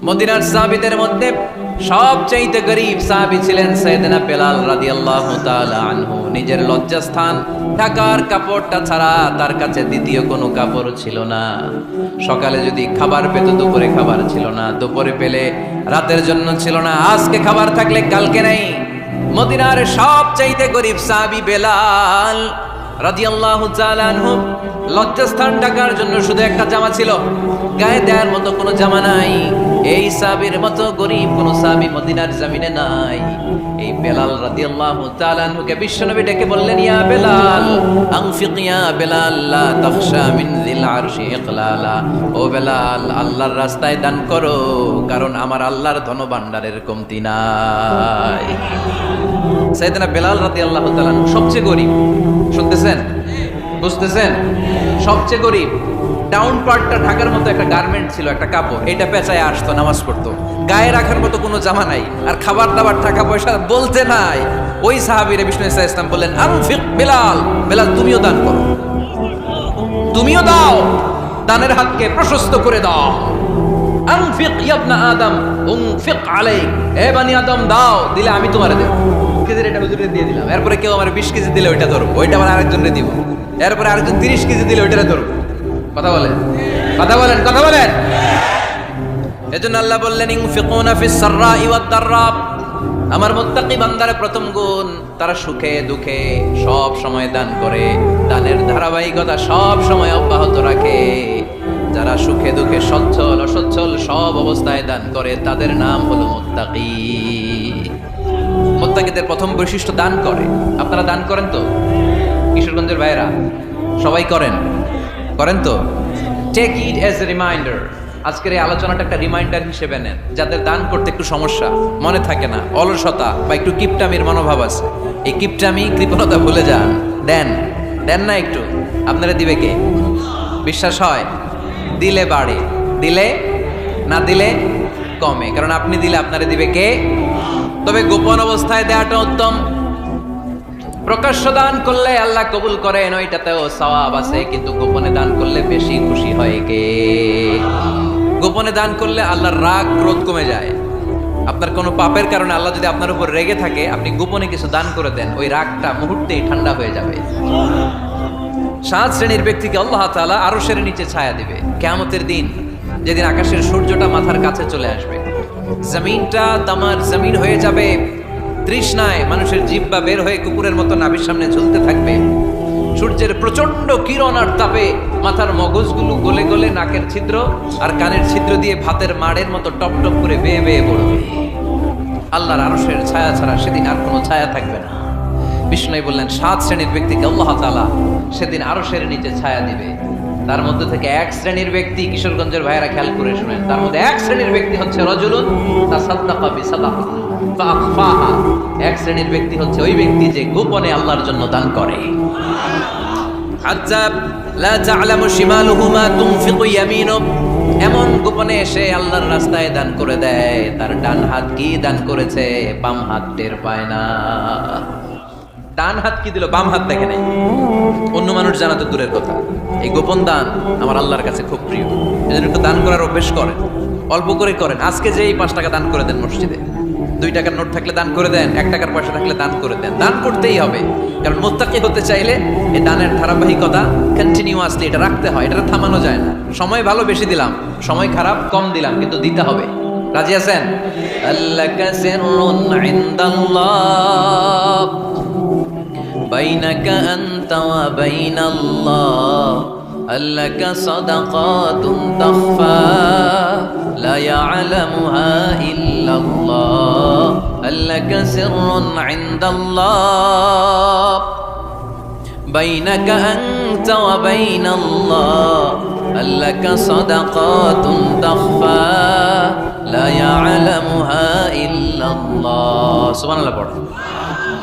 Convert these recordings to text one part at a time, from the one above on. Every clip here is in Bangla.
মদিনার সাহাবীদের মধ্যে সবচেয়ে গরীব সাহাবী ছিলেন সাইয়েদনা বেলাল রাদিয়াল্লাহু তাআলা আনহু। নিজের লজ্জাস্থান ঢাকার কাপড়টা ছাড়া তার কাছে দ্বিতীয় কোনো কাপড় ছিল না। সকালে যদি খাবার পেত, দুপুরে খাবার ছিল না, দুপুরে পেলে রাতের জন্য ছিল না, আজকে খাবার থাকলে কালকে নেই। মদিনার সবচেয়ে গরীব সাহাবী বেলাল রাদিয়াল্লাহু তাআলা আনহু, লজ্জাস্থান ঢাকার জন্য শুধু একটা জামা ছিল, গায়ে দেওয়ার মতো কোনো জামা নাই। এই সাহাবীর মতো গরীব কোন সাহাবী মদিনার জমিনে নাই। এই বেলাল রাদিয়াল্লাহু তাআলা আনহুকে বিশ্বনবী ডেকে বললেন, ইয়া বেলাল আনফিক ইয়া বেলাল লা তাখশা মিন যিল আরশি ইকলালা। ও বেলাল, আল্লাহর রাস্তায় দান করো, কারণ আমার আল্লাহর ধনভাণ্ডারের কমতি নাই। সাইয়েদনা বেলাল রাদিয়াল্লাহু তাআলা আনহু সবচেয়ে গরীব। শুনতেছেন? বুঝতেছেন? সবচেয়ে গরীব। ডাউন পার্টটা ঢাকার মতো একটা গার্মেন্ট ছিল, একটা কাপড়, এটা পেঁচায় আসতো, নামাজ পড়তো, গায়ে রাখার মতো কোনো জামা নাই, আর খাবার দাবার টাকা পয়সা বলতে নাই। ওই সাহাবীরে বিষ্ণু ইসা ইসলাম বললেন, আনফিক বেলাল, বেলাল তুমিও দান করো, তুমিও দাও, দানের হাতকে প্রশস্ত করে দাও। আনফিক ইবনা আদম উনফিক আলাইক, হে বনি আদম দাও, দিলে আমি তোমারে দেব। কেজির এটা হুজুরে দিয়ে দিলাম, এরপরে কেউ আমার 20 কেজি দিলে ওইটা ধরবো, ওইটা আমার আরেকজনকে দিব, এরপরে আরেকজন 30 কেজি দিলে ওইটা ধরবো। কথা বলেন, কথা বলেন, কথা বলেন। এজন্য আল্লাহ বললেন, ইনফিকুনা ফিস সাররাই ওয়াদ দাররা। আমার মুত্তাকি বান্দার প্রথম গুণ, তারা সুখে দুঃখে সব সময় দান করে, দানের ধারাবাহিকতা সব সময় অব্যাহত রাখে। যারা সুখে দুঃখে সচ্ছল অসচ্ছল সব অবস্থায় দান করে, তাদের নাম হলো মুত্তাকি। মুত্তাকিদের প্রথম বৈশিষ্ট্য দান করে। আপনারা দান করেন তো? কিশোরগঞ্জের ভাইরা সবাই করেন? করেন তো? Take it as a reminder. আজকের এই আলোচনাটা একটা রিমাইন্ডার হিসেবে নেন। যাদের দান করতে একটু সমস্যা, মনে থাকে না, অলসতা বা একটু কিপটামির মনোভাব আছে, এই কিপটামি কৃপণতা ভুলে যান। দেন, দেন না একটু, আপনারা দিবে কে? বিশ্বাস হয়? দিলে বাড়ে, দিলে না দিলে কমে, কারণ আপনি দিলে আপনারে দিবে কে? তবে গোপন অবস্থায় দেওয়াটা উত্তম। প্রকাশ্য দান করলে আল্লাহ কবুল করেন, ওইটাতেও সওয়াব আছে, কিন্তু গোপনে দান করলে বেশি খুশি হয় কে? গোপনে দান করলে আল্লাহর রাগ ক্রোধ কমে যায়। আপনার কোনো পাপের কারণে আল্লাহ যদি আপনার উপর রেগে থাকে, আপনি গোপনে কিছু দান করে দেন, ওই রাগটা মুহূর্তেই ঠান্ডা হয়ে যাবে। 7 শ্রেণীর ব্যক্তিকে আল্লাহ তাআলা আরশের নিচে ছায়া দিবে কিয়ামতের দিন, যেদিন আকাশের সূর্যটা মাথার কাছে চলে আসবে, জমিনটা তামার জমিন হয়ে যাবে, তৃষ্ণায় মানুষের জিহ্বা বের হয়ে কুকুরের মতো নাভির সামনে ঝুলতে থাকবে। সূর্যের প্রচন্ড কিরণ আর তাপে মাথার মগজগুলো গলে গলে নাকের ছিদ্র আর কানের ছিদ্র দিয়ে ভাতের মাড়ের মতো টপ টপ করে বেয়ে বেয়ে পড়বে। আল্লাহর আরশের ছায়া ছাড়া সেদিন আর কোনো ছায়া থাকবে না। বিষ্ণু বললেন, 7 শ্রেণীর ব্যক্তিকে আল্লাহ তাআলা সেদিন আরশের নিচে ছায়া দিবে। তার মধ্যে থেকে 1 শ্রেণীর ব্যক্তি, কিশোরগঞ্জের ভাইয়েরা খেয়াল করে শুনেন, তার মধ্যে 1 শ্রেণীর ব্যক্তি হচ্ছে রাজুলুন তাসাদ্দাকা বিসাদাকা ফাআখফাহা। 1 শ্রেণীর ব্যক্তি হচ্ছে ওই ব্যক্তি যে গোপনে আল্লাহর জন্য দান করে। হাত্তা লা তা'লামু শিমালুহু মা তুনফিকু ইয়ামিনুহু, এমন গোপনে এসে আল্লাহর রাস্তায় দান করে দেয়, তার ডান হাত কি দান করেছে বাম হাত টের পায় না। ডান হাত কি দিল, বাম হাত দেখে নাই, অন্য মানুষ জানা তো দূরের কথা। এই গোপন দান আমার আল্লাহর কাছে খুব প্রিয়। এজন্য একটু দান করার অভ্যেস করেন, অল্প করে করেন। আজকে যে এই 5 টাকা দান করে দেন মসজিদে, 2 টাকার নোট থাকলে দান করে দেন, 1 টাকার পয়সা থাকলে দান করে দেন। দান করতেই হবে, কারণ মুত্তাকি হতে চাইলে এই দানের ধারাবাহিকতা কন্টিনিউয়াসলি এটা রাখতে হয়, এটা থামানো যায় না। সময় ভালো বেশি দিলাম, সময় খারাপ কম দিলাম, কিন্তু দিতে হবে। রাজি আছেন? আল্লাকা সিররুন ইনদাল্লাহ বাইনাকা আনতা ওয়া বাইনাল্লাহ, আল্লাকা সাদাকাতুন তাখফা লা ইয়ালামুহা ইল্লাল্লাহ, আল্লাকা সিররুন ইনদাল্লাহ বাইনাকা আনতা ওয়া বাইনাল্লাহ, আল্লাকা সাদাকাতুন তাখফা লা ইয়ালামুহা ইল্লাল্লাহ। সুবহানাল্লাহ পড়ো।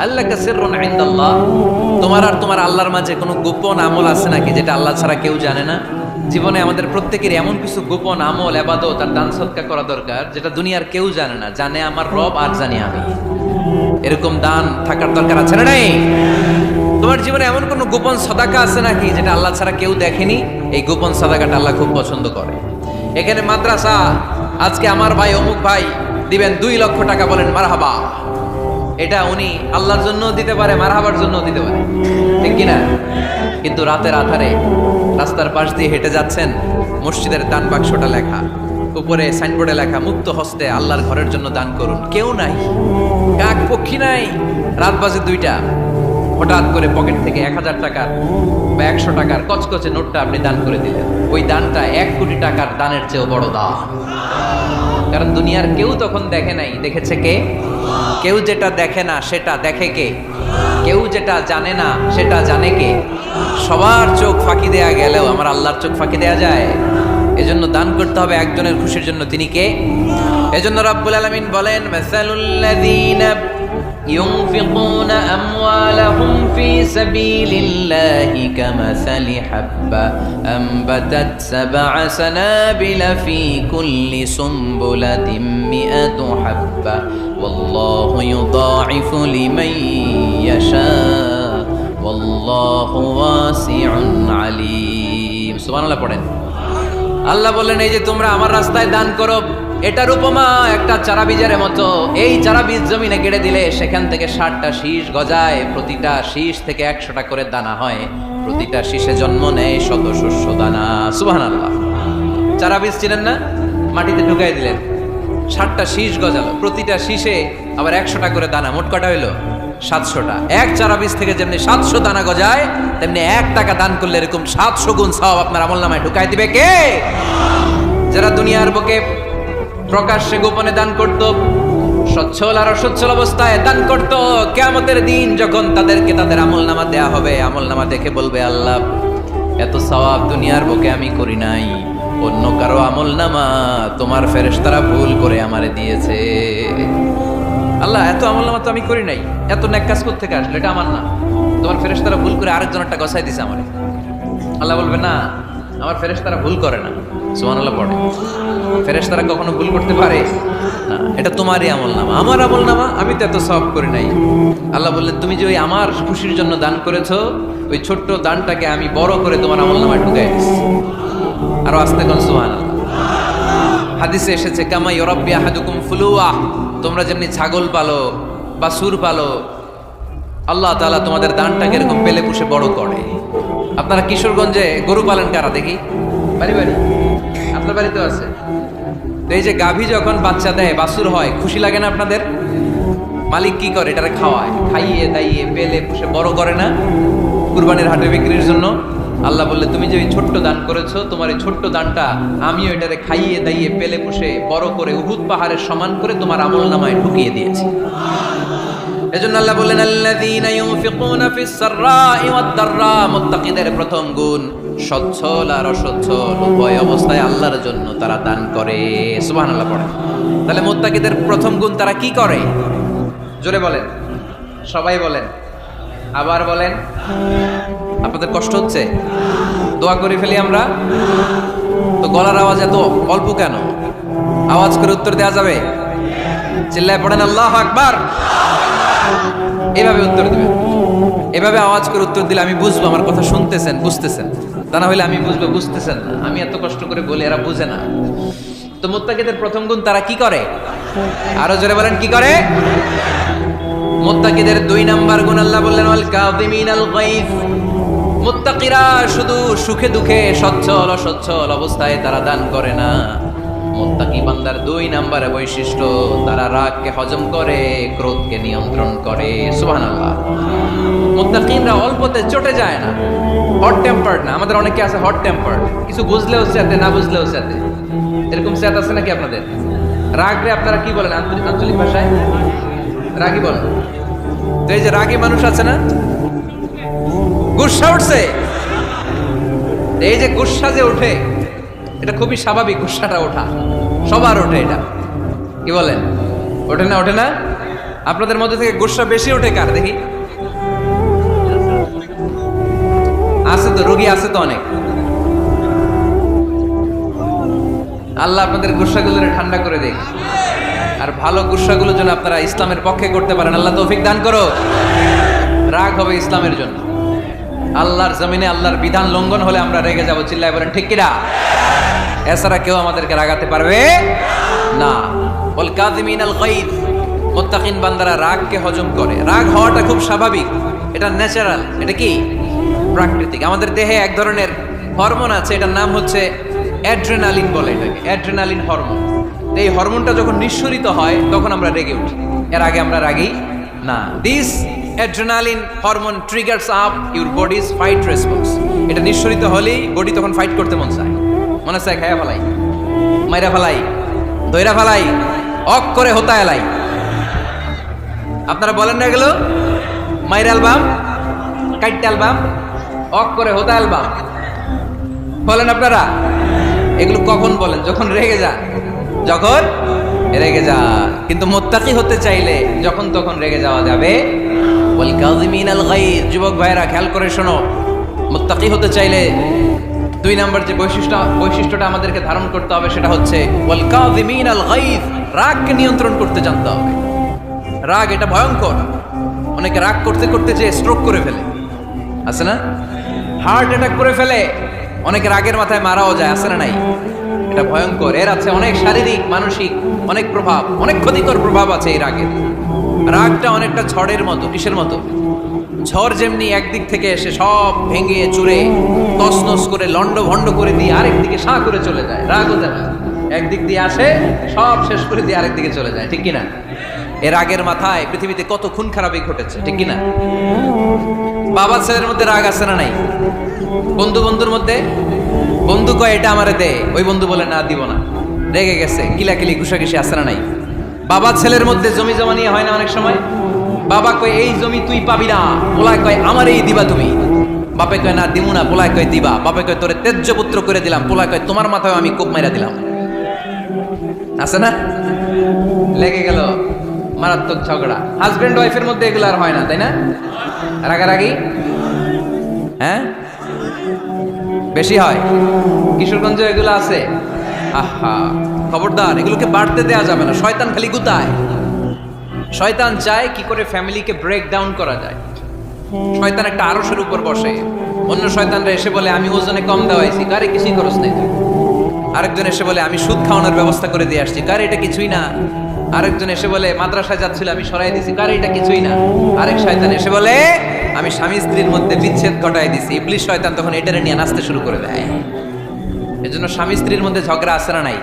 আল্লাকা সিররুন ইনদাল্লাহ, তোমার আর তোমার আল্লাহর মাঝে কোনো গোপন আমল আছে নাকি যেটা আল্লাহ ছাড়া কেউ জানে না? জীবনে আমাদের প্রত্যেকের এমন কিছু গোপন আমল, ইবাদত আর দান সদকা করা দরকার যেটা দুনিয়ার কেউ জানে না, জানে আমার রব আর জানি আমি। এরকম দান থাকার দরকার আছে না নাই? তোমার জীবনে এমন কোন গোপন সাদাকা আছে নাকি যেটা আল্লাহ ছাড়া কেউ দেখেনি? এই গোপন সাদাকাটা আল্লাহ খুব পছন্দ করে। এখানে মাদ্রাসা আজকে আমার ভাই অমুক ভাই দিবেন 2 লক্ষ টাকা, বলেন মারহাবা। এটা উনি আল্লাহর জন্য দিতে পারে, মারহাবার জন্য দিতে পারে, ঠিক কিনা? কিন্তু রাতের আধারে রাস্তার পাশ দিয়ে হেঁটে যাচ্ছেন, মসজিদের দান বাক্সটা লেখা, উপরে সাইনবোর্ডে লেখা মুক্ত হস্তে আল্লাহর ঘরের জন্য দান করুন। কেউ নাই, কাক পক্ষী নাই, রাত বাজে 2টা, হঠাৎ করে পকেট থেকে 1000 টাকার বা 100 টাকার কচকচে নোটটা আপনি দান করে দিলেন। ওই দানটা 1 কোটি টাকার দানের চেয়েও বড় দান। কারণ দুনিয়ার কেউ তখন দেখে নাই, দেখেছে কে? কেউ যেটা দেখে না সেটা দেখে কে? কেউ যেটা জানে না সেটা জানে কে? সবার চোখ ফাঁকি দেয়া গেলেও আমার আল্লাহর চোখ ফাঁকি দেয়া যায়? এজন্য দান করতে হবে একজনের খুশির জন্য। তিনি কে? এজন্য রব্বুল আলামিন বলেন, মাসালুল্লাযীনা ينفقون أموالهم في سبيل الله كمثل حبة أنبتت 7 سنابل في كل سنبلة 100 حبة والله يضاعف لمن يشاء والله واسع عليم। সুবহানাল্লাহ পড়েন। আল্লাহ বললেন, এই যে তোমরা আমার রাস্তায় দান করো, এটার উপমা একটা চারা বীজের মতো। এই চারা বীজ জমিনে গেড়ে দিলে সেখান থেকে 60টা শীষ গজায়, প্রতিটা শীষ থেকে 100টা করে দানা হয়, প্রতিটা শীষে জন্ম নেয় শত শস্য দানা। সুবহানাল্লাহ। চারা বীজ ছিলেন না, মাটিতে ঢুকাই দিলেন, 60টা শীষ গজালো, প্রতিটা শীষে আবার 100টা করে দানা, মোট কটা হইলো? 700টা। এক চারা বীজ থেকে যেমনি 700 দানা গজায়, তেমনি 1 টাকা দান করলে এরকম 700 গুণ সওয়াব আপনার আমলনামায় ঢুকাই দিবে কে? যারা দুনিয়ার বুকে প্রকাশ্যে গোপনে দান করত, সচ্ছল আর অসচ্ছল অবস্থায় দান করত, কিয়ামতের দিন যখন তাদেরকে তাদের আমলনামা দেয়া হবে, আমলনামা দেখে বলবে, আল্লাহ এত সওয়াব দুনিয়ার বুকে আমি করি নাই, অন্য কারো আমলনামা তোমার ফেরেশতারা ভুল করে আমারে দিয়েছে। আল্লাহ এত আমলনামা তো আমি করি নাই, এত নেক কাজ করতে থেকে আসলে এটা আমার না, তোমার ফেরেশতারা ভুল করে আরেকজনেরটা গছাই দিছে আমারে। আল্লাহ বলবে, না, আমার ফেরেশতারা ভুল করে না। সুবহানাল্লাহ পড়ে। ফেরেশতারা কখনো ভুল করতে পারে না, এটা তোমারই আমলনামা, আমার আমলনামা, আমি তো এত সওয়াব করি নাই। আল্লাহ বললেন, তুমি যে ওই আমার খুশির জন্য দান করেছো, ওই ছোট্ট দানটাকে আমি বড় করে তোমার আমলনামায় ঢুকাই দিচ্ছি। আরো আস্তে কোন সুবহানাল্লাহ। হাদিসে এসেছে, কামা ইউরাব্বি আহাদুকুম ফুলুয়া, তোমরা যেমনি ছাগল পালো বা সুর পালো, আল্লাহ তাআলা তোমাদের দানটাকে এরকম পেলে পুষে বড় করে। আপনারা কিশোরগঞ্জে গরু পালেন কারা দেখি? বাড়ি বাড়ি, আপনার বাড়িতেও আছে। তো এই যে গাভী যখন বাচ্চা দেয়, বাছুর হয়, খুশি লাগে না আপনাদের? মালিক কি করে? এটারে খাওয়ায়, খাইয়ে দাইয়ে পেলে পুষে বড় করে না, কুরবানির হাটে বিক্রির জন্য। আল্লাহ বললে, তুমি যে ওই ছোট্ট দান করেছো, তোমার এই ছোট্ট দানটা আমিও এটারে খাইয়ে দাইয়ে পেলে পুষে বড় করে উহুদ পাহাড়ের সমান করে তোমার আমলনামায় ঢুকিয়ে দিয়েছি। এজন্য আল্লাহ বললেন, আল্লাযীনা ইউনফিকুনা ফিস সাররাই ওয়াদ দাররা, মুত্তাকিদের প্রথম গুণ সচ্ছল আর অসচ্ছল উভয় অবস্থায় আল্লাহর জন্য তারা দান করে। সুবহানাল্লাহ পড়ে। তাহলে মুত্তাকিদের প্রথম গুণ তারা কি করে? জোরে বলেন, সবাই বলেন, আবার বলেন। আপনাদের কষ্ট হচ্ছে? দোয়া করে ফেলি আমরা তো। গলার আওয়াজ এত অল্প কেন? আওয়াজ করে উত্তর দেওয়া যাবে? চিল্লায় পড়েন আল্লাহু আকবার। এভাবে উত্তর দিবেন, এভাবে আওয়াজ করে উত্তর দিলে আমি বুঝবো আমার কথা শুনতেছেন, বুঝতেছেন। তা না হলে আমি বুঝবো বুঝতেছেন না, আমি এত কষ্ট করে বলি এরা বুঝে না। তো মুত্তাকিদের প্রথম গুণ তারা কি করে? আরো জোরে বলেন, কি করে? মুত্তাকিদের 2 নাম্বার গুণ আল্লাহ বললেন, ওয়াল কাযিমিনাল গায়জ। মুত্তাকিরা শুধু সুখে দুঃখে সচ্ছল অসচ্ছল অবস্থায় তারা দান করে না। মুত্তাকি বান্দার 2 নাম্বারের বৈশিষ্ট্য, তারা রাগকে হজম করে, ক্রোধকে নিয়ন্ত্রণ করে। সুবহানাল্লাহ। মুত্তাকিনরা অল্পতে চটে যায় না, হট টেম্পার্ড না। আমাদের অনেকে আছে হট টেম্পার্ড, কিছু বুঝলেও সাথে, না বুঝলেও সাথে। এরকম স্যাত আছে নাকি আপনাদের? রাগরে আপনারা কি বলেন আঞ্চলিক ভাষায়? রাগী বলেন। তো এই যে রাগী মানুষ আছে না, গুসা উঠছে, এই যে গুসা যে ওঠে, এটা খুবই স্বাভাবিক। গুসাটা ওঠা সবার ওঠে, এটা কি বলেন? ওঠে না? ওঠে না? আপনাদের মধ্যে থেকে গুসা বেশি ওঠে কার দেখি? আছে তো, রোগী আছে তো অনেক। আল্লাহ আপনাদের গুসাগুলো ঠান্ডা করে দেখ, আর ভালো গুসাগুলো যেন আপনারা ইসলামের পক্ষে করতে পারেন। আল্লাহ তৌফিক দান করো। রাগ হবে ইসলামের জন্য। আল্লাহর জমিনে আল্লাহর বিধান লঙ্ঘন হলে আমরা রেগে যাবো। চিল্লায় বলেন ঠিক কিনা? এছাড়া কেউ আমাদেরকে রাগাতে পারবে না। ওয়াল কাযিমিনাল গায়জ, মুত্তাকিন বান্দারা রাগকে হজম করে। রাগ হওয়াটা খুব স্বাভাবিক, এটা ন্যাচারাল, এটা কি প্রাকৃতিক। আমাদের দেহে এক ধরনের হরমোন আছে, এটার নাম হচ্ছে অ্যাড্রেনালিন বলে এটাকে, অ্যাড্রেনালিন হরমোন। এই হরমোনটা যখন নিঃসরিত হয় তখন আমরা রেগে উঠি, এর আগে আমরা রাগি না। This adrenaline hormone triggers up your bodies fight response. এটা নিঃসরিত হলেই বডি তখন ফাইট করতে মন চায়, মনে চায় খায়া ফেলাই, মাইরা ফেলাই, দইরা ফেলাই, অক করে হোতা এলাই। আপনারা বলেন না এগুলো? মাইরা অ্যালবাম, কাইটটা অ্যালবাম, অক করে হোতা অ্যালবাম বলেন আপনারা? এগুলো কখন বলেন? যখন রেগে যান, যখন রেগে যান। কিন্তু মুত্তাকি হতে চাইলে যখন তখন রেগে যাওয়া যাবে। ওয়াল কাযিমিনাল গায়জ, যুবক ভাইরা খেয়াল করে শোনো, মুত্তাকি হতে চাইলে 2 নম্বর যে বৈশিষ্ট্যটা আমাদেরকে ধারণ করতে হবে সেটা হচ্ছে ওয়াল কাযিমিনাল গায়জ, রাগকে নিয়ন্ত্রণ করতে জানতে হবে। রাগ এটা ভয়ঙ্কর। অনেকে রাগ করতে করতে যে স্ট্রোক করে ফেলে, আছে না? হার্ট অ্যাটাক করে ফেলে। অনেকে রাগের মাথায় মারাও যায়, আছে না নাই? এটা ভয়ঙ্কর। এর আছে অনেক শারীরিক, মানসিক অনেক প্রভাব, অনেক ক্ষতিকর প্রভাব আছে এই রাগের। রাগটা অনেকটা ঝড়ের মতো। কিসের মতো? ঝড় যেমনি একদিক থেকে এসে সব ভেঙে চুরে তছনছ করে লন্ড ভন্ড করে দিয়ে আরেক দিকে সাঁ করে চলে যায়, রাগও তেমন একদিক দিয়ে আসে সব শেষ করে দিয়ে আরেক দিকে চলে যায়, ঠিক কিনা? এর রাগের মাথায় পৃথিবীতে কত খুন খারাপি ঘটেছে, ঠিক কিনা? বাবা ছেলের মধ্যে রাগ আছে না নাই? বন্ধু বন্ধুর মধ্যে, বন্ধু কয় এটা আমারে দে, ওই বন্ধু বলে না দিব না, রেগে গেছে, কিলাকিলি ঘুষাঘুষি আছে না নাই? বাবা ছেলের মধ্যে জমি জমা নিয়ে হয় না অনেক সময়? বাবা কয় এই জমি তুই পাবি না, পোলায় কয় আমার এই দিবা তুমি। বাপে কয় না দিমু না, পোলায় কয় দিবা। বাপে কয় তোরে তেজ্য পুত্র করে দিলাম, পোলায় কয় তোমার মাথায় আমি কোপ মাইরা দিলাম। আছে না? লেগে গেল, মারাত্মক ঝগড়া। হাজবেন্ড ওয়াইফের মধ্যে এগুলো আর হয় না, তাই না? রাগারাগি হ্যাঁ বেশি হয়। কিশোরগঞ্জে এগুলো আছে। আহা, খবরদার, এগুলোকে বাড়তে দেওয়া যাবে না। শয়তান খালি গুতায়। শয়তান চায় কি করে ফ্যামিলিকে ব্রেক ডাউন করা যায়। শয়তান একটা আরশের উপর বসে, অন্য শয়তানরা এসে বলে আমি ওজনে কম দেওয়াইছি, কারে কিছুই খরচ নেই। আরেকজন এসে বলে আমি সুদ খাওয়ানোর ব্যবস্থা করে দিয়ে আসছি, কারে এটা কিছুই না। আরেকজন এসে বলে মাদ্রাসায় যাচ্ছিল আমি সরাই দিছি, কারে এটা কিছুই না। আরেক শয়তান এসে বলে আমি স্বামী স্ত্রীর মধ্যে বিচ্ছেদ ঘটাই দিছি। ইবলিশ শয়তান তখন এটারে নিয়ে নাচতে শুরু করে দেয়। এজন্য স্বামী স্ত্রীর মধ্যে ঝগড়া আছে না নাই?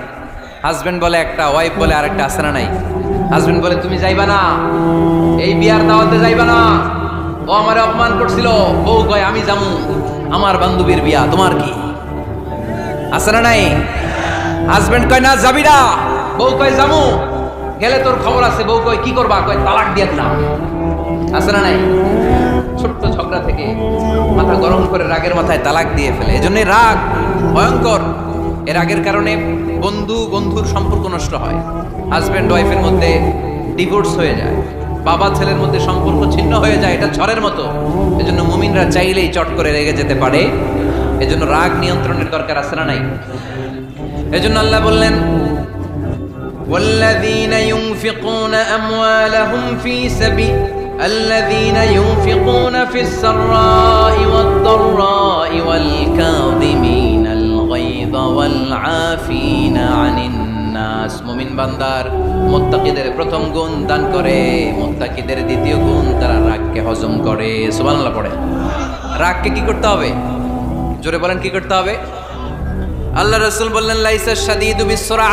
হাজবেন্ড বলে একটা, ওয়াইফ বলে আরেকটা, আছে না নাই? হাজবেন্ড বলে তুমি যাইবা না, এই বিয়ার দাওয়াতে যাইবা না, ও আমারে অপমান করছিল। বউ কয় আমি যামু, আমার বান্ধবীর বিয়া, তোমার কি? আছে না নাই? হাজবেন্ড কয় না যাবি না, বউ কয় যামু, গেলে তোর খবর আছে। বউ কয় কি করবা? কয় তালাক দিয়ে দিলাম। আছে না নাই? ছোট্ট ঝগড়া থেকে মাথা গরম করে রাগের মাথায় তালাক দিয়ে ফেলে। এজন্য রাগ ভয়ঙ্কর। এর রাগের কারণে বন্ধু বন্ধুর সম্পর্ক নষ্ট হয়, হাজবেন্ড ওয়াইফের মধ্যে ডিভোর্স হয়ে যায়, বাবা ছেলের মধ্যে সম্পর্ক ছিন্ন হয়ে যায়। এটা ঝড়ের মতো। এজন্য মুমিনরা চাইলেই চট করে রেগে যেতে পারে। এজন্য রাগ নিয়ন্ত্রণের দরকার আছে না নাই? এজন্য আল্লাহ বললেন والذين ينفقون أموالهم في سبيل الذين ينفقون في السراء والضراء والكاظمين الغيظ والعافين عن الناس। মুমিন বান্দার মুত্তাকিদের প্রথম গুণ দান করে, মুত্তাকিদের দ্বিতীয় গুণ তারা রাগকে হজম করে। সুবহানাল্লাহ পড়ে। রাগকে কি করতে হবে? জোরে বলেন কি করতে হবে? আল্লাহ রাসূল বললেন লাইসা শাদীদু বিসসুরআ,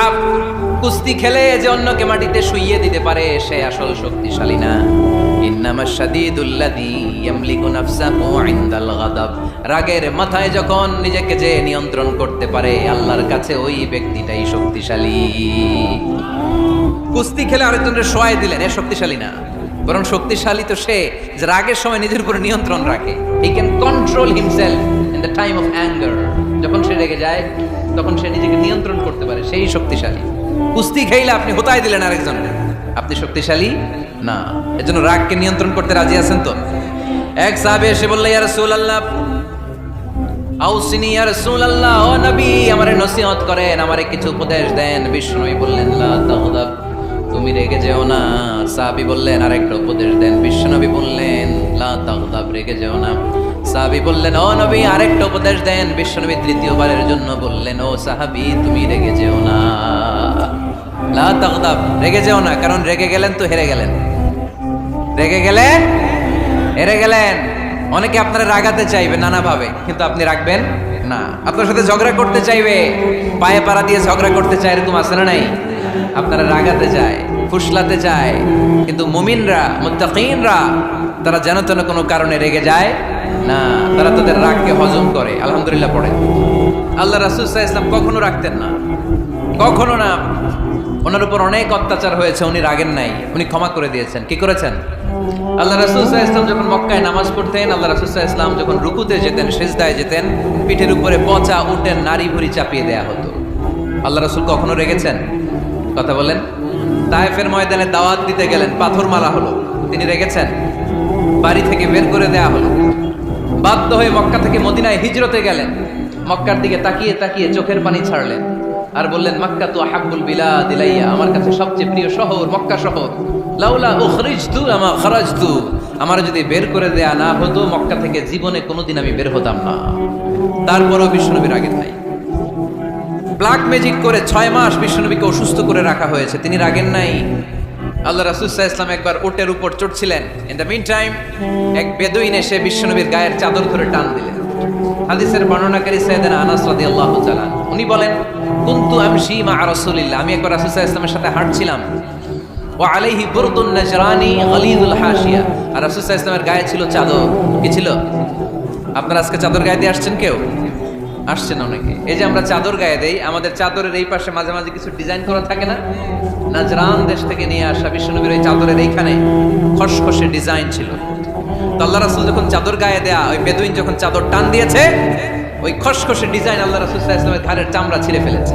কুস্তি খেলে যে অন্যকে মাটিতে শুইয়ে দিতে পারে সে আসল শক্তিশালী না। ইন্নামাশ শাদীদুল্লাযী ইয়ামলিকু নাফসাহু ইনদাল গাদাব, রাগের মাথায় যখন নিজেকে যে নিয়ন্ত্রণ করতে পারে আল্লাহর কাছে ওই ব্যক্তিটাই শক্তিশালী। কুস্তি খেলে আরেকজনের শোয়াই দিলেন, এ শক্তিশালী না। বরং শক্তিশালী তো সে যে রাগের সময় নিজের উপর নিয়ন্ত্রণ রাখে। He can control himself in the time of anger. যখন সে রেগে যায় তখন সে নিজেকে নিয়ন্ত্রণ করতে পারে, সেই শক্তিশালী। কুস্তি খেলে আপনি হোতায় দিলেন আরেকজনের, আপনি শক্তিশালী না। এজন্য রাগকে নিয়ন্ত্রণ করতে রাজি আছেন তো? এক সাহাবী এসে বলল ইয়া রাসূলুল্লাহ আউসিনি ইয়া রাসূলুল্লাহ, ও নবী আমারে নসিহত করেন, আমারে কিছু উপদেশ দেন। বিষ্ণুই বললেন লা তাগদাব, তুমি রেগে যেও না। সাহাবী বললেন আরেকটা উপদেশ দেন। বিশ্বনবী বললেন লা তাগদাব, রেগে যেও না। সাহাবী বললেন ও নবী আরেকটা উপদেশ দেন। বিশ্বনবী তৃতীয়বারের জন্য বললেন ও সাহাবী তুমি রেগে যেও না। লা তাগদাব, রেগে যেও না, কারণ রেগে গেলেন তো হেরে গেলেন। রেগে গেলেন হেরে গেলেন। অনেকে আপনারা রাগাতে চাইবে নানাভাবে, কিন্তু আপনি রাখবেন না। আপনার সাথে ঝগড়া করতে চাইবে, পায়ে পাড়া দিয়ে ঝগড়া করতে চায়, এরকম আছে না নাই? আপনারা রাগাতে চায়, ফুসলাতে চায়, কিন্তু মুমিনরা, মুত্তাকিনরা তারা যেন তেন কোনো কারণে রেগে যায় না, তারা তাদের রাগকে হজম করে। আলহামদুলিল্লাহ পড়ে। আল্লাহ রাসূল সাল্লাল্লাহু আলাইহি ওয়াসাল্লাম কখনো রাখতেন না, কখনো না। ওনার উপর অনেক অত্যাচার হয়েছে, উনি রাগেন নাই, উনি ক্ষমা করে দিয়েছেন। কি করেছেন? আল্লাহ রাসূল সাল্লাল্লাহু আলাইহি ওয়াসাল্লাম যখন মক্কায় নামাজ পড়তেন, আল্লাহ রাসূল সাল্লাল্লাহু আলাইহি ওয়াসাল্লাম যখন রুকুতে যেতেন, সিজদায় যেতেন, পিঠের উপরে পচা উটের নাড়ি ভুঁড়ি চাপিয়ে দেয়া হতো। আল্লাহ রাসূল কখনো রেগেছেন? কথা বলেন। তায়েফের ময়দানে দাওয়াত দিতে গেলেন, পাথর মারা হলো, তিনি রেগেছেন? বাড়ি থেকে বের করে দেয়া হলো, বাধ্য হয়ে মক্কা থেকে মদিনায় হিজরতে গেলেন। মক্কার দিকে তাকিয়ে তাকিয়ে চোখের পানি ছাড়লেন আর বললেন, মক্কা তো আহাব্বুল বিলাদ ইলাইয়া, আমার কাছে সবচেয়ে প্রিয় শহর মক্কা শহর। লাউলা উখরিজতু আমা খারাজতু, আমার যদি বের করে দেয়া না হতো মক্কা থেকে জীবনে কোনোদিন আমি বের হতাম না। তারপরও বিশ্বনবীর রাগেন নাই। ব্ল্যাক ম্যাজিক করে 6 মাস বিশ্বনবীকে অসুস্থ করে রাখা হয়েছে, তিনি রাগেন নাই। আল্লাহ রাসূল সাল্লাল্লাহু আলাইহি ওয়াসাল্লাম একবার উটের উপর চড়ছিলেন। ইন দ্য মিন টাইম এক বেদুইন এসে বিশ্বনবীর গায়ের চাদর ধরে টান দিলেন। হাদিসের বর্ণনাকারী সাইয়েদনা আনাস রাদিয়াল্লাহু তাআলা উনি বলেন, কুনতু আমশি মা রাসূলিল্লাহ, আমি একবার রাসূল সাল্লাল্লাহু আলাইহি ওয়াসাল্লামের সাথে হাঁটছিলাম। ওয়া আলাইহি বুরদুন নাজরানি গলিযুল হাশিয়া, আর রাসূল সাল্লাল্লাহু আলাইহি ওয়াসাল্লামের গায়ে ছিল চাদর। কি ছিল? আপনারা আজকে চাদর গায়ে দিয়ে আসছেন? কেউ আসছেন? অনেকে। এই যে আমরা চাদর গায়ে দেই, আমাদের চাদরের এই পাশে মাঝে মাঝে কিছু ডিজাইন করা থাকে না? নাজরান দেশ থেকে নিয়ে আসা বিশ্বনবীর ওই চাদরের এইখানে খসখসে ডিজাইন ছিল। তো আল্লাহ রাসূল যখন চাদর গায়ে দেয়া, ওই বেদুইন যখন চাদর টান দিয়েছে, ওই খসখসে ডিজাইন আল্লাহ রাসূল সাল্লাল্লাহু আলাইহি ওয়াসাল্লামের ঘাড়ের চামড়া ছিঁড়ে ফেলেছে।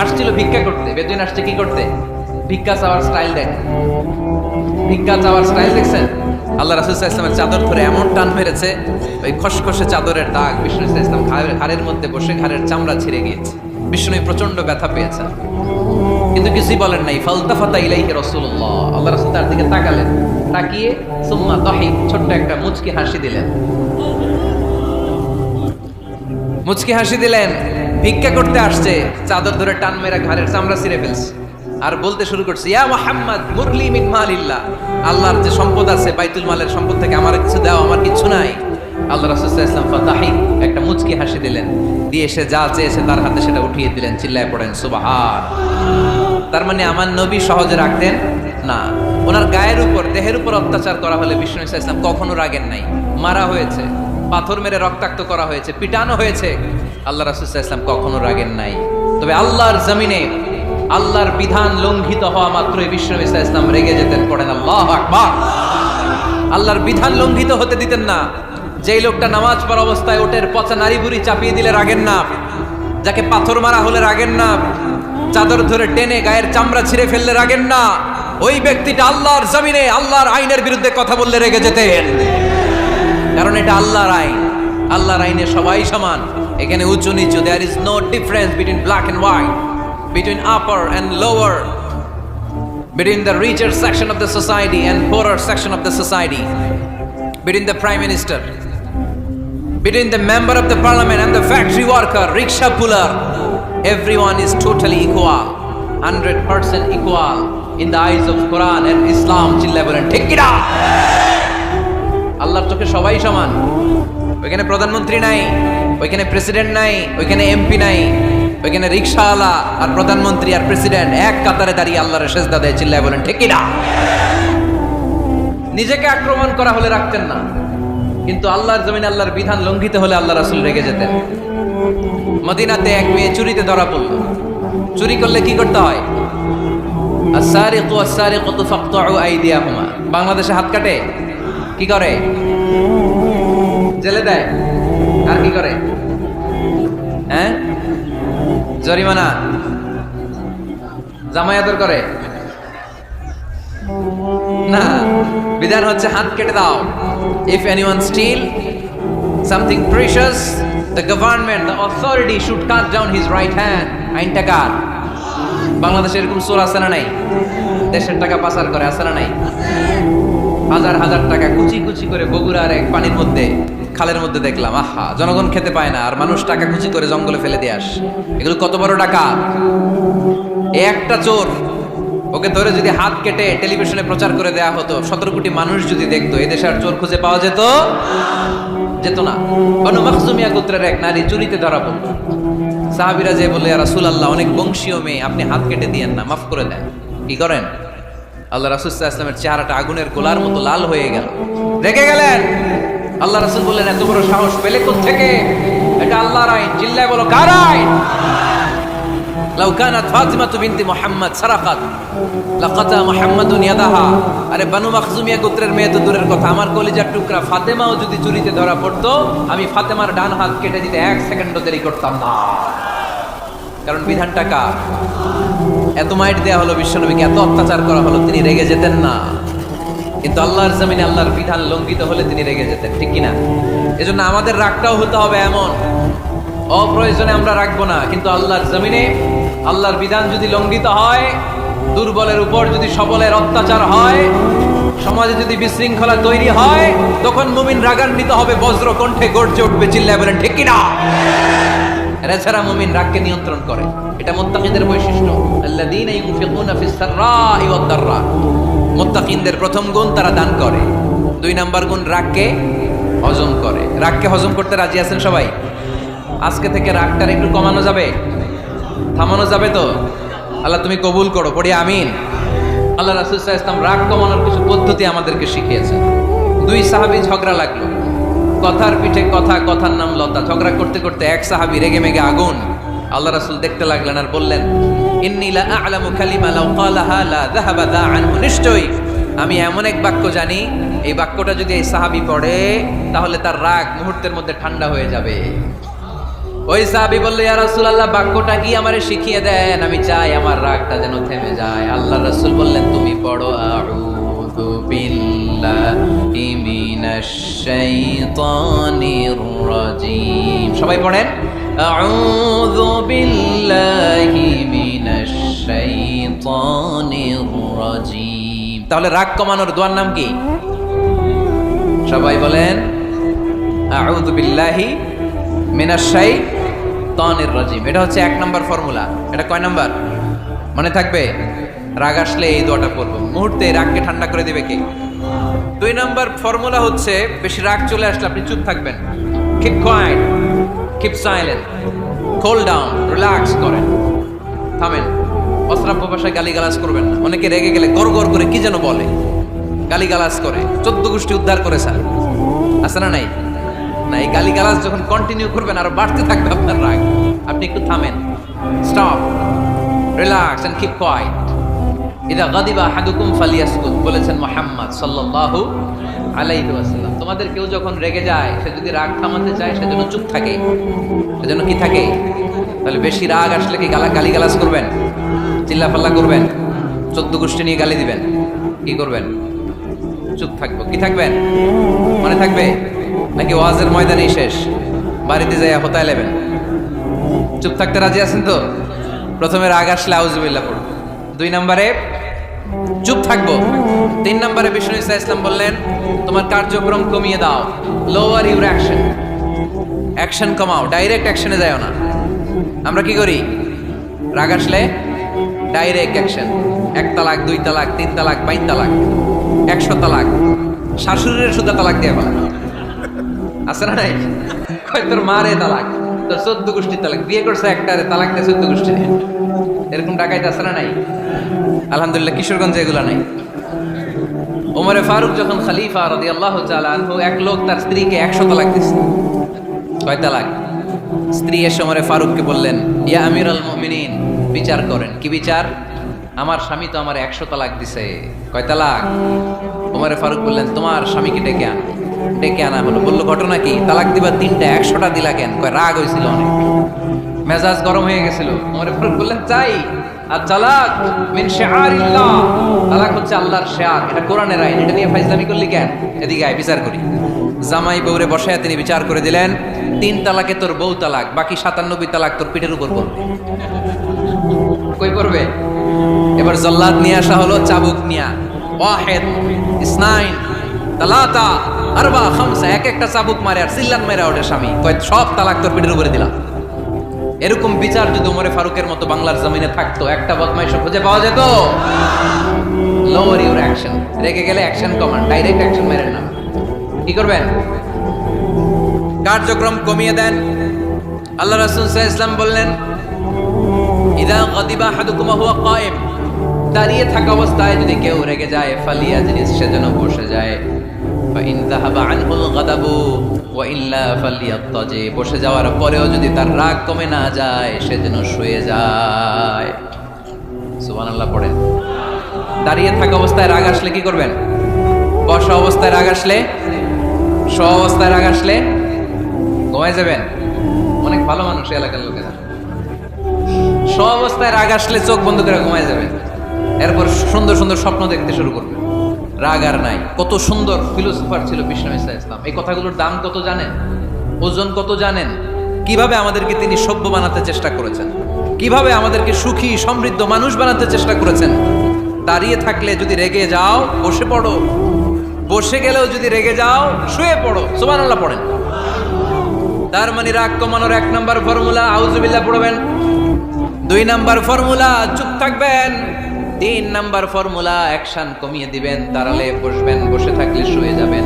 আসছিল ভিক্ষা করতে, বেদুইন আসছে কি করতে? ভিক্ষা চাওয়ার স্টাইল দেখেন, ভিক্ষা চাওয়ার স্টাইল দেখছেন? আল্লাহ রাসূল সাল্লাল্লাহু আলাইহি ওয়াসাল্লামের চাদর ধরে এমন টান মেরেছে, ওই খসখসে চাদরের দাগ বিষ্ণু সাল্লাল্লাহু আলাইহি ওয়াসাল্লাম ঘাড়ের মধ্যে বসে ঘাড়ের চামড়া ছিঁড়ে গিয়েছে। বিষ্ণু প্রচন্ড ব্যথা পেয়েছেন, কিন্তু কিছুই বলেন নাই। ফালতাফাতা ইলাইহি রাসূলুল্লাহ, আল্লাহ রাসূল তার দিকে তাকালেন, তাকিয়ে সুম্মা দাহিক, ছোট্ট একটা মুচকি হাসি দিলেন। মুচকি হাসি দিলেন। ভিক্ষা করতে আসছে, চাদর ধরে টান মেরে ঘাড়ের চামড়া ছিঁড়ে ফেলছে, আর বলতে শুরু করছে, ইয়া মুহাম্মদ মুরলি মিন মালিল্লাহ, আল্লাহর যে সম্পদ আছে বাইতুল মালের সম্পদ থেকে আমার কিছু দাও, আমার কিছু নাই। আল্লাহ রাসূল সাল্লাল্লাহু আলাইহি ওয়াসাল্লাম ফাতাহিক, একটা মুচকি হাসি দিলেন, দিয়ে সে যা চেয়েছে তার হাতে সেটা উঠিয়ে দিলেন। চিল্লায় পড়েন সুবহান। তার মানে আমার নবী সহজে রাখতেন না। ওনার গায়ের উপর, দেহের উপর অত্যাচার করা হলে বিষ্ণু সাল্লাল্লাহু আলাইহি ওয়াসাল্লাম কখনো রাগেন নাই। মারা হয়েছে, পাথর মেরে রক্তাক্ত করা হয়েছে, পিটানো হয়েছে, আল্লাহ রাসূল সাল্লাল্লাহু আলাইহি ওয়াসাল্লাম কখনো রাগেন নাই। তবে আল্লাহর জমিনে আল্লাহর বিধান লঙ্ঘিত হওয়া মাত্রই বিষ্ণু সাল্লাল্লাহু আলাইহি ওয়াসাল্লাম রেগে যেতেন। পড়েন আল্লাহু আকবার। আল্লাহর বিধান লঙ্ঘিত হতে দিতেন না। যেই লোকটা নামাজ পড়া অবস্থায় ওটের পচা নারী বুড়ি চাপিয়ে দিলে রাগেন না, যাকে পাথর মারা হলে রাগেন না, চাদর ধরে টেনে গায়ের চামড়া ছিঁড়ে ফেললে রাগেন না, ওই ব্যক্তিটা আল্লাহর জমিনে আল্লাহর আইনের বিরুদ্ধে কথা বললে রেগে যেতেন। কারণ এটা আল্লাহর আইন, আল্লাহর আইনে সবাই সমান। এখানে উঁচু নিচু, there is no difference between black and white, between upper and lower, between the richer section of the society and poorer section of the society, between the prime minister, between the member of the parliament and the factory worker, rickshaw puller. Everyone is totally equal, 100% equal in the eyes of Quran and Islam. চিল্লায় বলেন ঠিক কি না? আল্লাহর চোখে সবাই সমান। ওইখানে প্রধানমন্ত্রী নাই, ওইখানে প্রেসিডেন্ট নাই, ওইখানে এমপি নাই, ওইখানে রিকশাওয়ালা আর প্রধানমন্ত্রী আর প্রেসিডেন্ট এক কাতারে দাঁড়িয়ে আল্লাহর সেজদা দেয়। চিল্লায় বলেন ঠিক কি না? নিজেকে আক্রমণ করা হলে রাখতেন না, কিন্তু আল্লাহর জমিনে আল্লাহর বিধান লঙ্ঘিত হলে আল্লাহ রাসূল রেগে যেতেন। মদিনাতে এক মেয়ে চুরিতে ধরা পড়ল। চুরি করলে কি করতে হয়? আস-সারিকু ওয়াস-সারিকাতু ফাকতাউ আইদিয়াহুমা। বাংলাদেশে হাত কাটে, কি করে? জেলে দেয়। আর কি করে? হ্যাঁ, জরিমানা, জামাই আদর করে না। বিধান হচ্ছে হাত কেটে দাও। If anyone steal something precious, the government, the authority should cut down his right hand. আইনটা কার? বাংলাদেশে এরকম চোর আছে না নাই? দেশের টাকা পাচার করে, আছে না নাই? হাজার হাজার টাকা কুচি কুচি করে বগুড়ার এক পানির মধ্যে, খালের মধ্যে দেখলাম। আহা, জনগণ খেতে পায় না আর মানুষ টাকা কুচি করে জঙ্গলে ফেলে দিয়ে আস। এগুলো কত বড় টাকা! একটা চোর, ওকে ধরে যদি হাত কেটে টেলিভিশনে প্রচার করে দেয়া হতো, 17 কোটি মানুষ যদি দেখতো, এদেশে আর চোর খুঁজে পাওয়া যেত না। বনু মাখজুমিয়া গোত্রের এক নারী চুরিতে ধরা পড়ল। সাহাবীরা যে বলে, ইয়া রাসূলুল্লাহ, অনেক বংশীয় মেয়ে, আপনি হাত কেটে দিয়েন না, মাফ করে দেন। কি করেন? আল্লাহ রাসূল সাল্লাল্লাহু আলাইহি ওয়াসাল্লামের চেহারাটা আগুনের গোলার মতো লাল হয়ে গেল, রেগে গেলেন। আল্লাহ রাসূল বললেন, এত বড় সাহস পেলে কোত্থেকে? এটা আল্লাহর আইন, চিল্লায় বলো কার আইন? লাউ কানাত ফাতিমা বিনতি মুহাম্মদ সারাকাত লাকাতা মুহাম্মাদুন ইয়াদাহা। আরে বনু মাখজুমিয়া গোত্রের মেয়ে তো দূরের কথা, আমার কলিজার টুকরা ফাতেমাও যদি চুরিতে ধরা পড়তো, আমি ফাতেমার ডান হাত কেটে দিতে 1 সেকেন্ডও দেরি করতাম না। কারণ বিধানটা কার? এত মাইট দেয়া হলো বিশ্বনবীকে, এত অত্যাচার করা হলো, তিনি রেগে যেতেন না। কিন্তু আল্লাহর জমিনে আল্লাহর বিধান লঙ্ঘিত হলে তিনি রেগে যেতেন, ঠিক কিনা? এজন্য আমাদের রাগটাও হতে হবে এমন, অপ্রয়োজনে আমরা রাখবো না। কিন্তু আল্লাহর জমিনে আল্লাহর বিধান যদি লঙ্ঘিত হয়, দুর্বলের উপর যদি সবলের অত্যাচার হয়, সমাজে যদি বিশৃঙ্খলা তৈরি হয়, তখন মুমিন রাগান্বিত হবে, বজ্র কণ্ঠে গর্জে উঠবে, চিল্লায় বলেন ঠিক কিনা? এছাড়া মুমিন রাগকে নিয়ন্ত্রণ করে, এটা মুত্তাকিদের বৈশিষ্ট্য। আল্লাযীনা ইউনফিকুনা ফিস সাররাই ওয়াদ দাররা। মুত্তাকিনদের প্রথম গুণ, তারা দান করে। 2 নাম্বার গুণ, রাগকে হজম করে। রাগকে হজম করতে রাজি আছেন সবাই? আজকে থেকে রাগটার একটু কমানো যাবে, থামানো যাবে তো? আল্লাহ তুমি কবুল করো, পড়ি আমিন। আল্লাহ রাসূল সাল্লাল্লাহু আলাইহি ওয়াসাল্লাম রাগ কমানোর কিছু পদ্ধতি আমাদেরকে শিখিয়েছেন। 2 সাহাবী ঝগড়া লাগলো, কথার পিঠে কথা, কথার নাম লতা। ঝগড়া করতে করতে এক সাহাবী রেগে মেগে আগুন। আল্লাহ রাসূল দেখতে লাগলেন আর বললেন, ইন্নী লা আ'লামু কালিমা লাউ ক্বালাহা লা যাহাবা দা আনহু। নিশ্চয়ই আমি এমন এক বাক্য জানি, এই বাক্যটা যদি এই সাহাবী পড়ে, তাহলে তার রাগ মুহূর্তের মধ্যে ঠান্ডা হয়ে যাবে। ওই সাহাবী বলল, ইয়া রাসূলুল্লাহ, বাক্যটা কি আমারে শিখিয়ে দেন, আমি চাই আমার রাগটা যেন থেমে যায়। আল্লাহ রাসূল বললেন, তুমি পড়ো আউযু বিল্লাহি মিনাশ শাইতানির রাজীম। সবাই পড়েন, আউযু বিল্লাহি মিনাশ শাইতানির রাজীম। তাহলে রাগ কমানোর দোয়ার নাম কি? সবাই বলেন, আউযু বিল্লাহি মিনাশ শাইতানির রাজীম। এটা হচ্ছে 1 নম্বর ফর্মুলা। এটা কয় নাম্বার মনে থাকবে? রাগ আসলে এই দোয়াটা পড়বো, মুহূর্তে রাগকে ঠান্ডা করে দিবে কে? 2 নম্বর ফর্মুলা হচ্ছে, বেশি রাগ চলে আসলে আপনি চুপ থাকবেন। Keep quiet, keep silent, cool down, relax করেন, থামেন। অশ্রাব্য ভাষায় গালিগালাজ করবেন না। অনেকে রেগে গেলে গড় গড় করে কি যেন বলে, গালিগালাজ করে, 14 গোষ্ঠী উদ্ধার করে স্যার, আছে না নাই? না, এই গালিগালাজ যখন কন্টিনিউ করবেন আরো বাড়তে থাকবে আপনার রাগ। আপনি একটু থামেন, stop, relax and keep quiet. ইদা গাদিবা আহাদুকুম ফালিয়াসকুত, বলেছেন মুহাম্মদ সাল্লাল্লাহু আলাইহি ওয়াসাল্লাম। তোমাদের কেউ যখন রেগে যায়, সে যদি রাগ থামাতে চায়, সেজন্য চুপ থাকে, সেজন্য কি থাকে? তাহলে বেশি রাগ আসলে কি গালিগালাজ করবেন, চিল্লাফাল্লা করবেন, 14 গোষ্ঠী নিয়ে গালি দিবেন? কি করবেন? চুপ থাকবো। কি থাকবেন? মনে থাকবে? নাকি ওয়াজের ময়দানেই শেষ, বাড়িতে যাইয়া হতায় নেবেন? চুপ থাকতে রাজি আছেন তো? প্রথমে রাগ আসলে আউযুবিল্লাহ পড়ব, 2 নম্বরে চুপ থাকবো, 3 নম্বরে বিষ্ণু ইসা ইসলাম বললেন, তোমার কার্যক্রম কমিয়ে দাও, লোয়ার ইউর অ্যাকশন, অ্যাকশন কমাও, ডাইরেক্ট অ্যাকশনে যাও না। আমরা কি করি? রাগ আসলে ডাইরেক্ট অ্যাকশন, 1 তালাক, 2 তালাক, 3 তালাক, 5 তালাক, 100 তালাক, শাশুড়ির সুদা তালাক দিয়ে বলা আছে না নাই? তোর মারে তালাক, তোর 14 গোষ্ঠীর তালাক, বিয়ে করছে একটারে তালাক দিয়ে 14 গোষ্ঠী নেই, এরকম ডাকাইতে আছে না নাই? আলহামদুলিল্লাহ কিশোরগঞ্জে এগুলা নাই। ওমরে ফারুক যখন খলিফা রাদিয়াল্লাহু তাআলা আনহু, এক লোক তার স্ত্রীকে 100 তালাক দিয়েছে। কয় তালাক? স্ত্রী এসে ওমরে ফারুককে বললেন, ইয়া আমিরুল মুমিনিন, বিচার করেন। কি বিচার? আমার স্বামী তো আমার 100 তালাক দিছে। কয় তালাক? ওমরে ফারুক বললেন, তোমার স্বামীকে ডেকে আনো। ডেকে আনা হলো। বললো, ঘটনা কি? তালাক দিবা 3টা, 100টা দিলা কেন? কয় রাগ হয়েছিল অনেক, মেজাজ গরম হয়ে গেছিল। ওমরে ফারুক বললেন, চাই আর তালাক মিন শিআরিল্লাহ, তালাক হচ্ছে আল্লাহর শিআর, এটা কোরআনের আইন, এটা নিয়ে ফাইজলামি করলি কেন? এদিকে আয়, বিচার করি। জামাই বউরে বসায় তিনি বিচার করে দিলেন, 3 তালাকে তোর বউ তালাক, বাকি 97 তালাক তোর পিঠের উপর পড়বে। কই পড়বে? এবার জল্লাদ নিয়ে আসা হলো, চাবুক নিয়া, ওয়াহিদ, ইসনাইন, তালাতা, আরবা, খামসা, এক একটা চাবুক মারে আর চিল্লান মেরে ওঠে স্বামী। কয় সব তালাক তোর পিঠের উপরে দিলাম। এরকম বিচার যদি উমরে ফারুকের মতো বাংলার জমিনে থাকতো, একটা বদমাইশও খুঁজে পাওয়া যেত? Lower your action. রেগে গেলে অ্যাকশন কমান্ড, ডাইরেক্ট অ্যাকশন মেরেন না। কি করবেন? কার্যক্রম কমিয়ে দেন। আল্লাহ রাসূল সাল্লাল্লাহু আলাইহি ওয়াসাল্লাম বললেন, ইযা গাদিবা আহাদুকুম ওয়া হুয়া কায়েম, দাঁড়িয়ে থাকা অবস্থায় যদি কেউ রেগে যায়, ফালিয়াজলিস, সে যেন বসে যায়। ফাইন যাহাবা আনহুল গাদাবু ওয়া ইল্লা ফালিয়াত্তাজি, বসে যাওয়ার পরেও যদি তার রাগ কমে না যায়, সে যেন শুয়ে যায়। সুবহানাল্লাহ পড়েন। দাঁড়িয়ে থাকা অবস্থায় রাগ আসলে কি করবেন? বসা অবস্থায় রাগ আসলে, শোয়া অবস্থায় রাগ আসলে ঘুমায় যাবেন। অনেক ভালো মানুষ এলাকার লোকেরা। শোয়া অবস্থায় রাগ আসলে চোখ বন্ধ করে ঘুমায় যাবেন। এরপর সুন্দর সুন্দর স্বপ্ন দেখতে শুরু করবেন। রাগ আর নাই। কত সুন্দর ফিলোসফার ছিল বিষ্ণু ইসলাম। এই কথাগুলোর দাম কত জানেন? ওজন কত জানেন? কিভাবে আমাদেরকে তিনি সভ্য বানাতে চেষ্টা করেছেন, কিভাবে আমাদেরকে সুখী সমৃদ্ধ মানুষ বানাতে চেষ্টা করেছেন। দাঁড়িয়ে থাকলে যদি রেগে যাও, বসে পড়ো। বসে গেলেও যদি রেগে যাও, শুয়ে পড়ো। সুবহানাল্লাহ পড়েন। তার মানে রাগ কমানোর 1 নাম্বার ফর্মুলা আউযুবিল্লাহ পড়বেন। 2 নাম্বার ফর্মুলা চুপ থাকবেন। 3 নাম্বার ফর্মুলা অ্যাকশন কমিয়ে দিবেন, দাঁড়ালে বসবেন, বসে থাকলে শুয়ে যাবেন।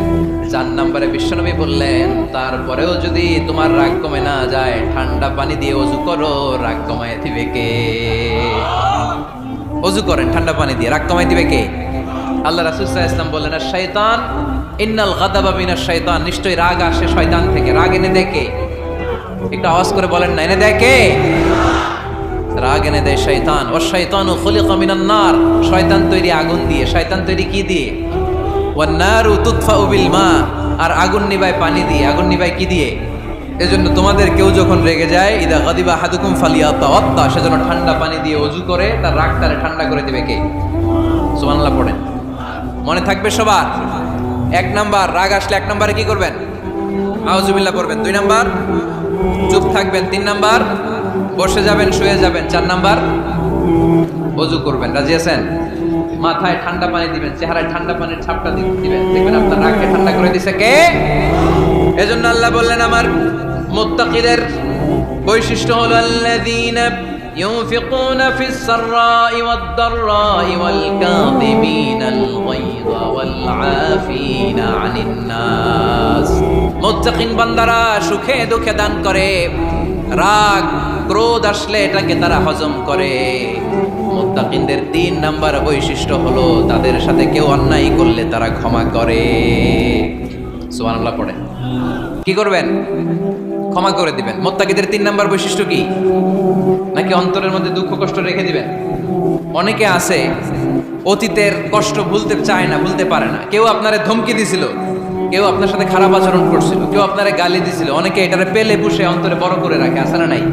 4 নাম্বারে বিশ্বনবী বললেন, তারপরেও যদি তোমার রাগ কমে না যায়, ঠান্ডা পানি দিয়ে ওযু করো, রাগ কমায় দিবে কে? ওযু করেন ঠান্ডা পানি দিয়ে, রাগ কমায় দিবে কে? আল্লাহ রাসূল সাল্লাল্লাহু আলাইহি ওয়াসাল্লাম বললেন, শাইতান, ইন্নাল গাদাবা মিনাশ শাইতান, নিশ্চয়ই রাগ আসে শয়তান থেকে। রাগ এনে দেয় কে? একটু আওয়াজ করে বলেন না, এনে দেয় কে? রাগ এনে দেয় শয়তান। ও শয়তানু খুলিকা মিনান নার, শয়তান তৈরি আগুন দিয়ে। শয়তান তৈরি কি দিয়ে? ওয়ান নারু তুতফাউ বিল মা, আর আগুন নিভায় পানি দিয়ে। আগুন নিভায় কি দিয়ে? এজন্য তোমাদের কেউ যখন রেগে যায়, ইদা গাদিবা আহাদুকুম ফালিয়াতাওয়াত্তা, সেজন্য ঠান্ডা পানি দিয়ে ওযু করে তার রাগটারে ঠান্ডা করে দিবে কে? সুবহানাল্লাহ পড়েন। মনে থাকবে সবার। 1 নাম্বার, রাগ আসলে 1 নাম্বারে কি করবেন? আউযুবিল্লাহ পড়বেন। 2 নাম্বার চুপ থাকবেন। 3 নাম্বার বসে যাবেন, শুয়ে যাবেন। 4 নাম্বার ওযু করবেন। রাজি আছেন? মাথায় ঠান্ডা পানি দিবেন, চেহারায় ঠান্ডা পানির ছাপটা দিবেন, দেখবেন আপনার রাগকে ঠান্ডা করে দিছে কে? এজন্য আল্লাহ বললেন, আমার মুত্তাকিদের বৈশিষ্ট্য হলো আল্লাযীনা ينفقون في السراء والضراء والكاظمين الغيظ والعافين عن الناس। মুত্তাকিন বান্দারা সুখে দুঃখে দান করে, রাগ ক্রোধ আসলে এটাকে তারা হজম করে। মুত্তাকিনদের 3 নাম্বার বৈশিষ্ট্য হলো, তাদের সাথে কেউ অন্যায় করলে তারা ক্ষমা করে। সুবহানাল্লাহ পড়ে। কি করবেন? ক্ষমা করে দিবেন। মুত্তাকিদের 3 নাম্বার বৈশিষ্ট্য কি? নাকি অন্তরের মধ্যে দুঃখ কষ্ট রেখে দিবেন? অনেকে আছে অতীতের কষ্ট ভুলতে চায় না, ভুলতে পারে না। কেউ আপনারে ধমকি দিছিল, কেউ আপনার সাথে খারাপ আচরণ করছিল, কেউ আপনারে গালি দিছিল, অনেকে এটারে পেলে পুষে অন্তরে বড় করে রাখে, আছে না নাই?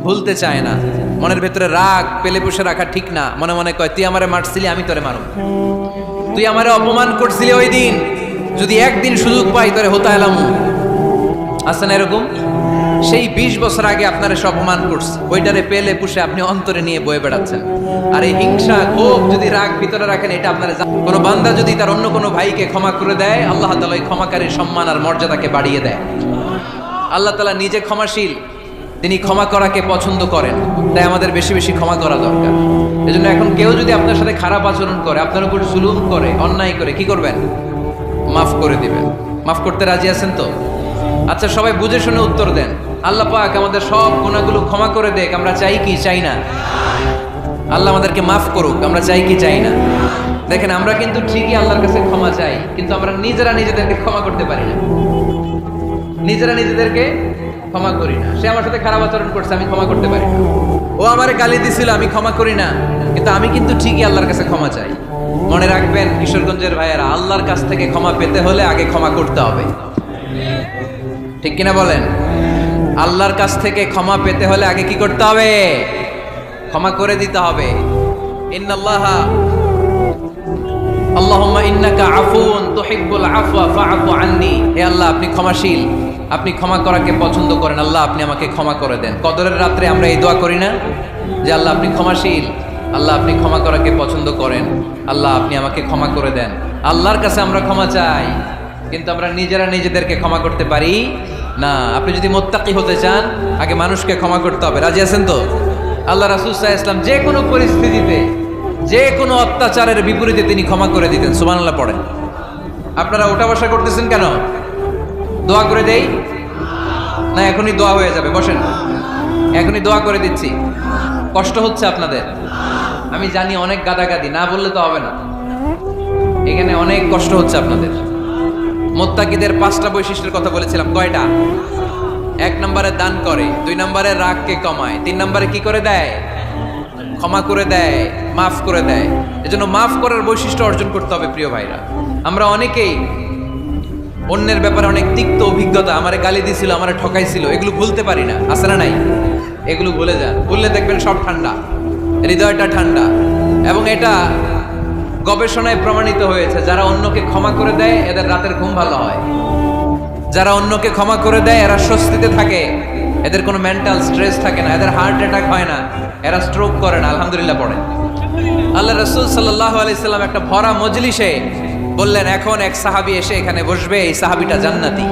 ভুলতে চায় না। মনের ভেতরে রাগ পেলে পুষে রাখা ঠিক না। মনে মনে কয়, তুই আমারে মারছিলি, আমি তোরে মারব। তুই আমারে অপমান করছিলি ওই দিন, যদি একদিন সুযোগ পাই তোরে হতা এলাম। আছে না এরকম? সেই 20 বছর আগে আপনারা সব অপমান করছে, ওইটারে পেলে পুষে আপনি অন্তরে নিয়ে বয়ে বেড়াচ্ছেন। আর এই হিংসা ক্ষোভ যদি রাগ ভিতরে রাখেন, এটা আপনারা কোনো বান্দা যদি তার অন্য কোনো ভাইকে ক্ষমা করে দেয়, আল্লাহ তাআলা ওই ক্ষমাকারীর সম্মান আর মর্যাদাকে বাড়িয়ে দেয়। আল্লাহ তাআলা নিজে ক্ষমাশীল, তিনি ক্ষমা করাকে পছন্দ করেন। তাই আমাদের বেশি বেশি ক্ষমা করা দরকার। এজন্য এখন কেউ যদি আপনার সাথে খারাপ আচরণ করে, আপনার উপর জুলুম করে, অন্যায় করে, কি করবেন? মাফ করে দিবেন। মাফ করতে রাজি আছেন তো? আচ্ছা, সবাই বুঝে শুনে উত্তর দেন। আল্লাহ পাক আমাদের সব গুনাহগুলো ক্ষমা করে দেখ, আমরা চাই কি চাই না? আল্লাহ আমাদেরকে মাফ করুক, আমরা চাই কি চাই না? দেখেন, আমরা কিন্তু ঠিকই আল্লাহর কাছে ক্ষমা চাই, কিন্তু আমরা নিজেরা নিজেদেরকে ক্ষমা করতে পারি না। নিজেরা নিজেদেরকে ক্ষমা করি না। সে আমার সাথে খারাপ আচরণ করছে, আমি ক্ষমা করতে পারি না। ও আমারে গালি দিছিল, আমি ক্ষমা করি না, কিন্তু আমি কিন্তু ঠিকই আল্লাহর কাছে ক্ষমা চাই। মনে রাখবেন কিশোরগঞ্জের ভাইয়েরা, আল্লাহর কাছ থেকে ক্ষমা পেতে হলে আগে ক্ষমা করতে হবে। ঠিক কিনা বলেন? আল্লাহর কাছ থেকে ক্ষমা পেতে হলে আগে কি করতে হবে? ক্ষমা করে দিতে হবে। ইন্নাল্লাহা আল্লাহুম্মা ইন্নাকা আফুউন তুহিব্বুল আফওয়া ফাআফু আন্নি। হে আল্লাহ, আপনি ক্ষমাশীল, আপনি ক্ষমা করাকে পছন্দ করেন। আল্লাহ, আপনি আমাকে ক্ষমা করে দেন। কদরের রাত্রে আমরা এই দোয়া করি না যে আল্লাহ আপনি ক্ষমাশীল, আল্লাহ আপনি ক্ষমা করাকে পছন্দ করেন, আল্লাহ আপনি আমাকে ক্ষমা করে দেন। আল্লাহর কাছে আমরা ক্ষমা চাই, কিন্তু আমরা নিজেরা নিজেদেরকে ক্ষমা করতে পারি না, আপনি যদি মুত্তাকি হতে চান আগে মানুষকে ক্ষমা করতে হবে। রাজি আছেন তো? আল্লাহ রাসূল সাল্লাল্লাহু আলাইহি ওয়াসাল্লাম যে কোনো পরিস্থিতিতে যে কোনো অত্যাচারের বিপরীতে তিনি ক্ষমা করে দিতেন। সুবহানাল্লাহ পড়েন। আপনারা ওঠা বসা করতেছেন কেন? দোয়া করে দেই না? এখনই দোয়া হয়ে যাবে, বসেন, এখনই দোয়া করে দিচ্ছি। কষ্ট হচ্ছে আপনাদের, আমি জানি, অনেক গাদাগাদি, না বললে তো হবে না। এখানে অনেক কষ্ট হচ্ছে আপনাদের। মুত্তাকিদের 5টা বৈশিষ্ট্যের কথা বলেছিলাম, কয়টা? 1 নম্বরে দান করে, 2 নম্বরে রাগকে কমায়, 3 নম্বরে কি করে দেয়? ক্ষমা করে দেয়, মাফ করে দেয়। এজন্য মাফ করার বৈশিষ্ট্য অর্জন করতে হবে প্রিয় ভাইরা। আমরা অনেকেই অন্যের ব্যাপারে অনেক তিক্ত অভিজ্ঞতা, আমারে গালি দিছিল, আমারে ঠকাইছিল, এগুলো ভুলতে পারি না। আছে না নাই? এগুলো ভুলে যান, ভুললে দেখবেন সব ঠান্ডা, হৃদয়টা ঠান্ডা। এবং এটা গবেষণায় প্রমাণিত হয়েছে, যারা অন্যকে ক্ষমা করে দেয় এদের রাতের ঘুম ভালো হয়। যারা অন্যকে ক্ষমা করে দেয় এরা স্বস্তিতে থাকে, এদের কোনো মেন্টাল স্ট্রেস থাকে না, এদের হার্ট অ্যাটাক হয় না, এরা স্ট্রোক করে না। আলহামদুলিল্লাহ পড়ে। আল্লাহ রাসূল সাল্লাল্লাহু আলাইহি সাল্লাম একটা ভরা মজলিসে বললেন, এখন এক সাহাবী এসে এখানে বসবে, এই সাহাবীটা জান্নাতি।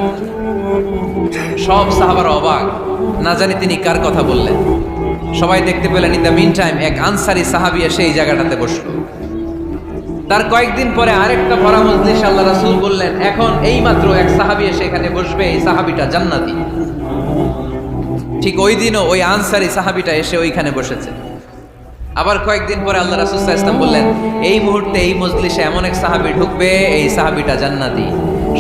সব সাহাবারা অবাক, না জানি তিনি কার কথা বললেন। সবাই দেখতে পেলেন ইন দ্য মিন টাইম এক আনসারী সাহাবী এসে এই জায়গাটাতে বসলো। তার কয়েকদিন পরে আরেকটা ভরা মজলিস আল্লাহ রাসূল বললেন, এখন এই মাত্র এক সাহাবী এসে এখানে বসবে, এই সাহাবীটা জান্নাতি। ঠিক ওই দিনও ওই আনসারী সাহাবীটা এসে ওইখানে বসেছে। আবার কয়েকদিন পরে আল্লাহ রাসূল সাল্লাল্লাহু আলাইহি ওয়াসাল্লাম বললেন, এই মুহূর্তে এই মজলিসে এমন এক সাহাবী ঢুকবে, এই সাহাবীটা জান্নাতি।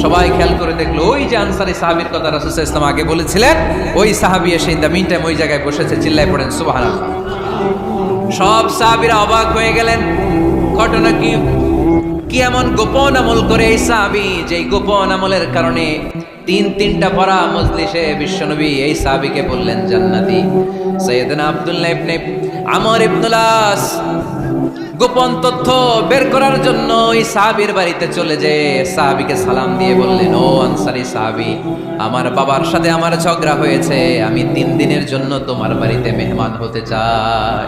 সবাই খেয়াল করে দেখলো, ওই যে আনসারী সাহাবীর কথা রাসূল সাল্লাল্লাহু আলাইহি ওয়াসাল্লাম আগে বলেছিলেন, ওই সাহাবী এসে ইন দ্য মিন টাইম ওই জায়গায় বসেছে। চিল্লায় পড়েন সুবহানাল্লাহ। সব সাহাবীরা অবাক হয়ে গেলেন, ঘটনা কি? কি এমন গোপন আমল করে এই সাহাবী, যে গোপন আমলের কারণে তিনটা ভরা মজলিসে বিশ্বনবী এই সাহাবীকে বললেন জান্নাতি। সাইয়েদনা আব্দুল্লাহ ইবনে আমর ইবনুল আস গোপন তথ্য বের করার জন্য এই সাহাবীর বাড়িতে চলে যেয়ে সাহাবীকে সালাম দিয়ে বললেন, ও আনসারী সাহাবী, আমার বাবার সাথে আমার ঝগড়া হয়েছে, আমি 3 দিনের জন্য তোমার বাড়িতে মেহমান হতে চাই।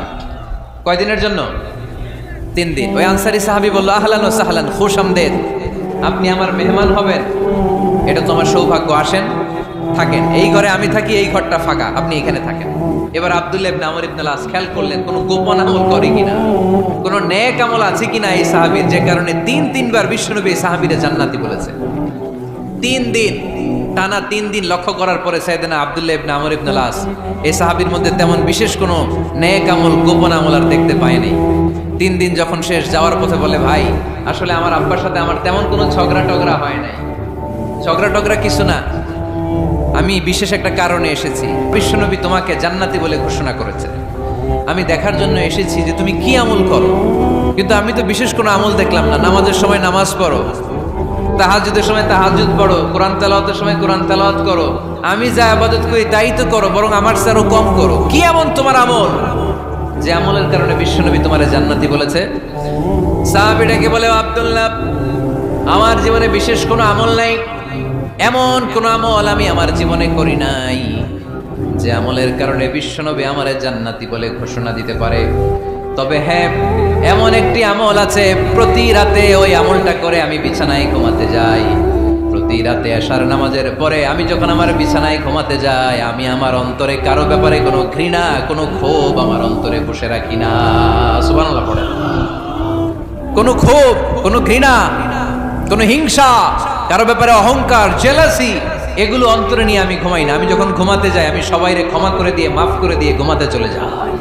কয়দিনের জন্য? 3 দিন। ওই আনসারী সাহাবী বলল, আহলান ওয়া সাহলান, খুশামদেদ, আপনি আমার মেহমান হবেন, এটা তো আমার সৌভাগ্য। আসেন, থাকেন, এই ঘরে আমি থাকি, এই ঘরটা ফাঁকা, আপনি এখানে থাকেন। এবার আব্দুল্লাহ ইবনে আমর ইবনুল আস খেয়াল করলেন কোনো গোপন আমল করে কিনা, কোনো নেক আমল আছে কিনা এই সাহাবীর, যে কারণে 3বার বিশ্বনবী এই সাহাবীরে জান্নাতি বলেছে। 3 দিন টানা 3 দিন লক্ষ্য করার পরে সাইয়েদনা আব্দুল্লাহ ইবনে আমর ইবনুল আস এই সাহাবীর মধ্যে তেমন বিশেষ কোনো নেক আমল, গোপন আমল আর দেখতে পায়নি। 3 দিন যখন শেষ, যাওয়ার পথে বলে, ভাই, আসলে আমার আব্বার সাথে আমার তেমন কোনো ঝগড়া টগড়া হয় নাই। ঝগড়া টগড়া কিছু না, আমি বিশেষ একটা কারণে এসেছি। বিশ্বনবী তোমাকে জান্নাতি বলে ঘোষণা করেছে, আমি দেখার জন্য এসেছি যে তুমি কি আমল করো। কিন্তু আমি তো বিশেষ কোনো আমল দেখলাম না। নামাজের সময় নামাজ পড়ো, তাহাজ্জুদের সময় তাহাজ্জুদ পড়ো, কোরআন তেলাওয়াতের সময় কোরআন তেলাওয়াত করো, আমি যা ইবাদত করি তাই তো করো, বরং আমার চেয়ে আরো কম করো। কি এমন তোমার আমল যে আমলের কারণে বিশ্বনবী তোমারে জান্নাতি বলেছে? সাহাবীটাকে বলে, আব্দুল্লাহ, আমার জীবনে বিশেষ কোনো আমল নাই, এমন কোন আমল আমি আমার জীবনে করি নাই যে আমলের কারণে বিশ্বনবী আমারে জান্নাতি বলে ঘোষণা দিতে পারে। তবে হ্যাঁ, এমন একটি আমল আছে, প্রতি রাতে ওই আমলটা করে আমি বিছানায় ঘুমাতে যাই। প্রতি রাতে এশার নামাজের পরে আমি যখন আমার বিছানায় ঘুমাতে যাই, আমি আমার অন্তরে কারো ব্যাপারে কোনো ঘৃণা, কোনো ক্ষোভ আমার অন্তরে বসে রাখি না। সুবহানাল্লাহ পড়ে। কোনো ক্ষোভ, কোনো ঘৃণা, কোনো হিংসা, কারো ব্যাপারে অহংকার, জেলাসি, এগুলো অন্তরে নিয়ে আমি ঘুমাই না। আমি যখন ঘুমাতে যাই, আমি সবাইরে ক্ষমা করে দিয়ে, মাফ করে দিয়ে ঘুমাতে চলে যাই।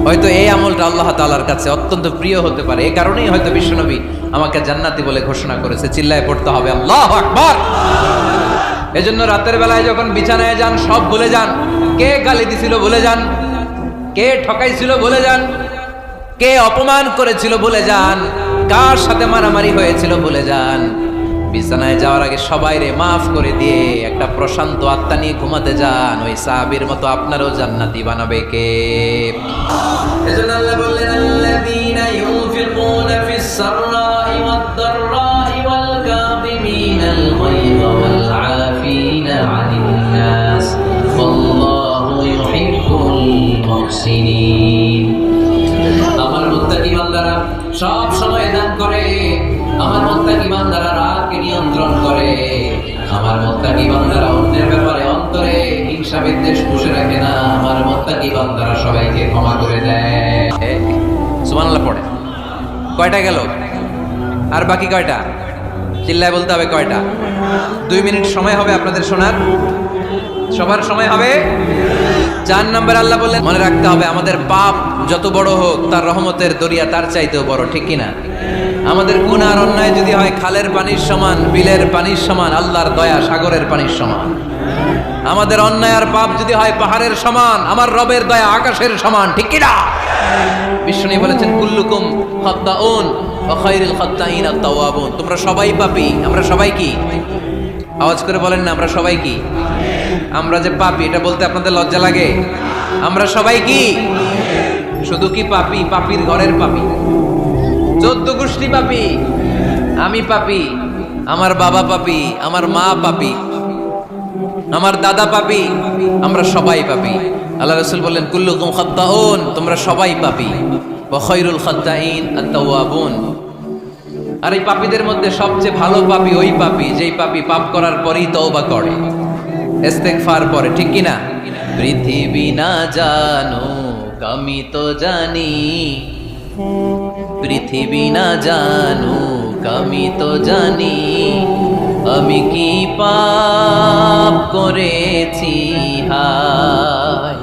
হয়তো এই আমলটা আল্লাহ তাআলার কাছে অত্যন্ত প্রিয় হতে পারে, এই কারণেই হয়তো বিশ্বনবী আমাকে জান্নাতি বলে ঘোষণা করেছে। চিল্লায় পড়তে হবে আল্লাহু আকবার। এজন্য রাতের বেলায় যখন বিছানায় যান, সব ভুলে যান। কে গালি দিছিল ভুলে যান, কে ঠকাইছিল ভুলে যান, কে অপমান করেছিল ভুলে যান, কার সাথে মারামারি হয়েছিল ভুলে যান। বিছানায় যাওয়ার আগে সবাইরে মাফ করে দিয়ে একটা প্রশান্ত আত্মা নিয়ে ঘুমাতে যান। ওই সাহাবীর মতো আপনারও জান্নাতি বানাবে কে? এজন্য আল্লাহ বললেন, আল্লাযীনা ইউনফিকুনা ফিস সাররাই ওয়াদ দাররাই ওয়াল কাযিমিনাল গায়যা ওয়াল আফিনা আনিন নাস ওয়াল্লাহু ইউহিব্বুল মুহসিনিন। আমার মুত্তাকি বান্দারা সব সময় দান করে, আমার মুত্তাকি বান্দারা রাগকে নিয়ন্ত্রণ করে, আমার মুত্তাকি বান্দারা অন্যের ব্যাপারে অন্তরে হিংসা বিদ্বেষ পুষে রাখে না। আমার মুত্তাকি বান্দারা সবাইকে ক্ষমা করে দেয়। সুবহানাল্লাহ পড়ে। কয়টা গেল? আর বাকি কয়টা? চিল্লায় বলতে হবে কয়টা? 2 মিনিট সময় হবে আপনাদের শোনার। সবার সময় হবে। 4 নম্বর আল্লাহ বললেন মনে রাখতে হবে আমাদের পাপ যত বড় হোক তার রহমতের দরিয়া তার চাইতেও বড়, ঠিক কিনা? আমাদের গুনাহ আর অন্যায় যদি হয় খালের পানির সমান, বিলের পানির সমান, আল্লাহর দয়া সাগরের পানির সমান। আমাদের অন্যায় আর পাপ যদি হয় পাহাড়ের সমান, আমার রবের দয়া আকাশের সমান, ঠিক কিনা? বিষ্ণু বলেছেন কুল্লুকুম খাত্তাউন ওয়া খায়রুল খাত্তাইন আত-তাওয়াবুন। তোমরা সবাই পাপী। আমরা সবাই কি? আওয়াজ করে বলেন না, আমরা সবাই কি? আমরা যে পাপী এটা বলতে আপনাদের লজ্জা লাগে? আমরা সবাই কি? শুধু কি পাপী? পাপীর ঘরের পাপী। 14 গোষ্ঠী পাপী। আমি পাপী, আমার বাবা পাপী, আমার মা পাপী, আমার দাদা পাপী, আমরা সবাই পাপী। আল্লাহ রাসূল বললেন কুল্লুকুম খাত্তাউন, তোমরা সবাই পাপী। ওয়া খায়রুল খাত্তাইন আত-তাওয়াবুন। আর এই পাপীদের মধ্যে সবচেয়ে ভালো পাপী ওই পাপী যেই পাপী পাপ করার পরেই তওবা করে, ইস্তেগফার করে, ঠিক কিনা? পৃথিবী না জানুক আমি তো জানি, পৃথিবী না জানুক আমি তো জানি, আমি কি পাপ করেছি হায়।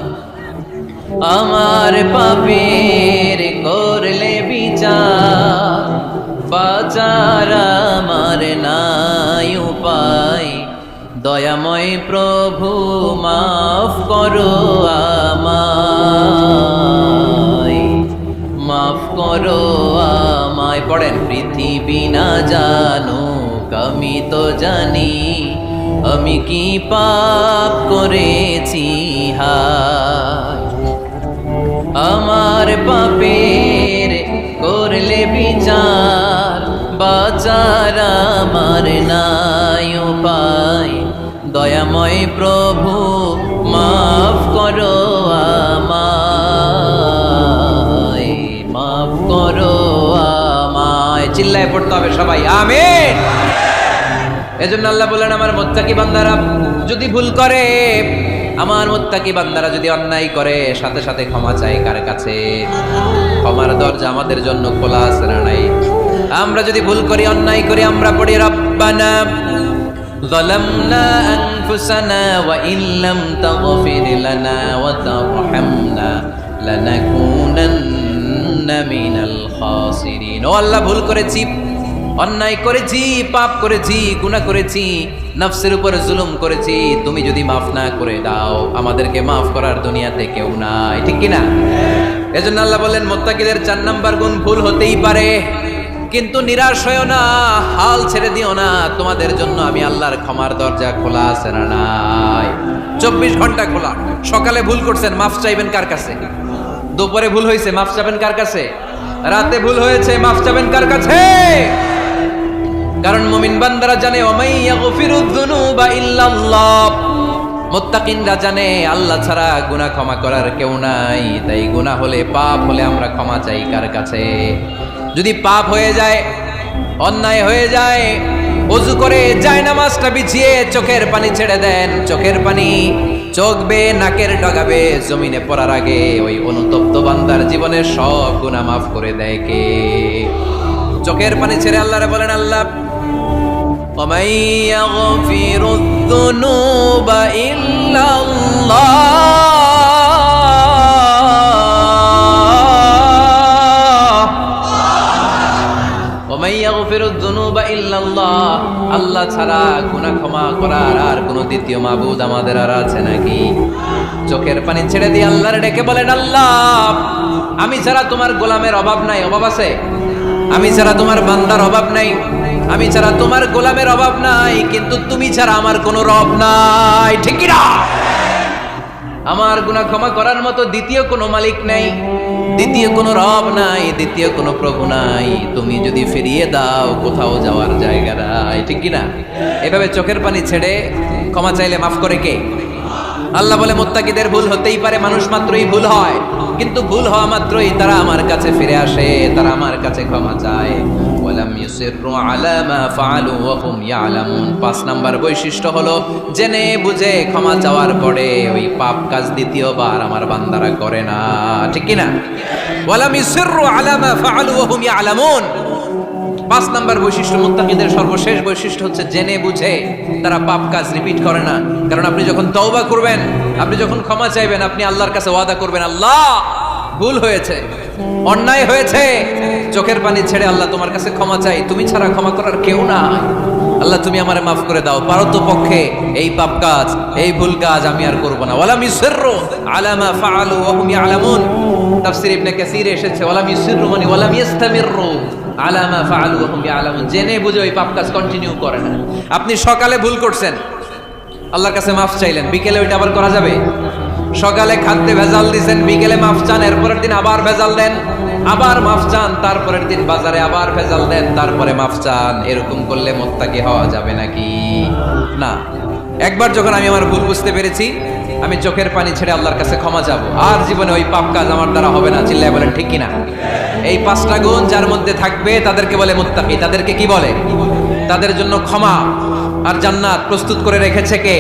আমার পাপের করলে বিচার, বাঁচার আমার নাই উপায়। দয়াময় প্রভু মাফ করো আমায়, মাফ করো আমায়। পড়েন পৃথিবী না জানুক আমি তো জানি, আমি কি পাপ করেছি হায়। আমার পাপের করলে বিচার, বাঁচার আমার নাই উপায়। দয়াময় প্রভু মাফ করো আমায়, মাফ করো আমায়। চিল্লায় পড়তে হবে সবাই আমিন। এজন্য আল্লাহ বলেন আমার মুত্তাকি বান্দারা যদি ভুল করে, আমার মুত্তাকি বান্দারা যদি অন্যায় করে, সাথে সাথে ক্ষমা চায় কার কাছে? ক্ষমার দরজা আমাদের জন্য খোলা আছে না নাই? আমরা যদি ভুল করি, অন্যায় করি, আমরা পড়ি রব্বানা যালামনা আনফুসানা ওয়া ইল্লাম তাগফির লানা ওয়া তারহামনা লানাকুনান্না মিনাল খাসিরিন। ও আল্লাহ, ভুল করেছি, অন্যায় করেছি, পাপ করেছি, গুনাহ করেছি, নফসের উপর জুলুম করেছি। তুমি যদি মাফ না করে দাও, আমাদেরকে মাফ করার দুনিয়াতে কেউ নাই, ঠিক কিনা? এজন্য আল্লাহ বললেন মুত্তাকিদের 4 নাম্বার গুণ ভুল হতেই পারে, কিন্তু নিরাশ হয়ো না, হাল ছেড়ে দিও না। তোমাদের জন্য আমি আল্লাহর ক্ষমার দরজা খোলা আছে না নাই? 24 ঘন্টা খোলা। সকালে ভুল করছেন, মাফ চাইবেন কার কাছে? দুপুরে ভুল হয়েছে, মাফ চাইবেন কার কাছে? রাতে ভুল হয়েছে, মাফ চাইবেন কার কাছে? কারণ মুমিন বান্দারা জানে ওয়ামাই ইয়াগফিরুয যুনুবা ইল্লাল্লাহ। মুত্তাকিনরা জানে আল্লাহ ছাড়া গুনাহ ক্ষমা করার কেউ নাই। তাই গুনাহ হলে, পাপ হলে আমরা ক্ষমা চাই কার কাছে? যদি পাপ হয়ে যায়, অন্যায় হয়ে যায়, ওযু করে জায়নামাজটা বিছিয়ে চোখের পানি ছেড়ে দেন। চোখের পানি চোখ বেয়ে নাকের ডগাবে জমিনে পড়ার আগে ওই অনুতপ্ত বান্দার জীবনের সব গুনাহ মাফ করে দেয় কে? চোখের পানি ছেড়ে আল্লাহরে বলেন আল্লাহ وَمَن يَغْفِرُ الذُّنُوبَ إِلَّا اللَّهُ وَمَن يَغْفِرُ الذُّنُوبَ إِلَّا اللَّهُ। আল্লাহ ছাড়া গুনাহ ক্ষমা করার আর কোনো দ্বিতীয় মাবুদ আমাদের আর আছে নাকি? চোখের পানি ছেড়ে দিয়ে আল্লাহরে ডেকে বলেন আল্লাহ, আমি ছাড়া তোমার গোলামের অভাব নাই। অভাব আছে? আমি ছাড়া তোমার বান্দার অভাব নাই, আমি ছাড়া তোমার গোলামের অভাব নাই, কিন্তু তুমি ছাড়া আমার কোনো রব নাই, ঠিক কি না? আমার গুনাহ ক্ষমা করার মতো দ্বিতীয় কোনো মালিক নাই, দ্বিতীয় কোনো রব নাই, দ্বিতীয় কোনো প্রভু নাই। তুমি যদি ফিরিয়ে দাও, কোথাও যাওয়ার জায়গা নাই, ঠিক কি না? এভাবে চোখের পানি ছেড়ে ক্ষমা চাইলে মাফ করে কে? আল্লাহ বলে মুত্তাকিদের ভুল হতেই পারে, মানুষ মাত্রই ভুল হয়, কিন্তু ভুল হওয়া মাত্রই তারা আমার কাছে ফিরে আসে, তারা আমার কাছে ক্ষমা চায়। ওয়ালাম ইউসিররু আলা মা ফাআলু ওয়া হুম ইয়ালামুন। 5 নাম্বার বৈশিষ্ট্য হলো জেনে বুঝে ক্ষমা চাওয়ার পরে ওই পাপ কাজ দ্বিতীয়বার আমার বান্দারা করে না, ঠিক কি না? ওয়ালাম ইউসিররু আলা মা ফাআলু ওয়া হুম ইয়ালামুন। 5 নাম্বার বৈশিষ্ট্য, মুত্তাকিদের সর্বশেষ বৈশিষ্ট্য হচ্ছে জেনে বুঝে তারা পাপ কাজ রিপিট করে না। কারণ আপনি যখন তওবা করবেন, আপনি যখন ক্ষমা চাইবেন, আপনি আল্লাহর কাছে ওয়াদা করবেন, আল্লাহ ভুল হয়েছে, অন্যায় হয়েছে, চোখের পানি ছেড়ে আল্লাহ তোমার কাছে ক্ষমা চাই, তুমি ছাড়া ক্ষমা করার কেউ না, আল্লাহ তুমি আমারে মাফ করে দাও, পারতপক্ষে এই পাপ কাজ, এই ভুল কাজ আমি আর করব না। ওয়ালাম ইউসিররু আলা মা ফাআলু ওয়া হুম ইয়ালামুন। তাফসীর ইবনে কাসীর এসেছে ওয়ালাম ইউসিররু মানে ওয়ালাম ইস্তামিররু আলা মা ফাআলু ওয়া হুম ইয়ালামুন, জেনে বুঝে ওই পাপ কাজ কন্টিনিউ করে না। আপনি সকালে ভুল করছেন, আল্লাহর কাছে মাফ চাইলেন, বিকেলে ওইটা আবার করা যাবে? সকালে খাদ্যে ভেজাল দিয়েছেন, বিকেলে মাফ চান, এরপরের দিন আবার ভেজাল দেন, আবার মাফ চান, তারপরের দিন বাজারে আবার ভেজাল দেন, তারপরে মাফ চান। এরকম করলে মুত্তাকি হওয়া যাবে নাকি? না। একবার যখন আমি আমার ভুল বুঝতে পেরেছি, আমি চোখের পানি ছেড়ে আল্লাহর কাছে ক্ষমা যাব, আর জীবনে ওই পাপ কাজ আমার দ্বারা হবে না। চিল্লায় বলেন ঠিক কিনা? এই 5টা গুণ যার মধ্যে থাকবে তাদেরকে বলে মুত্তাকি। তাদেরকে কি বলে? তাদের জন্য ক্ষমা আর জান্নাত প্রস্তুত করে রেখেছে কে?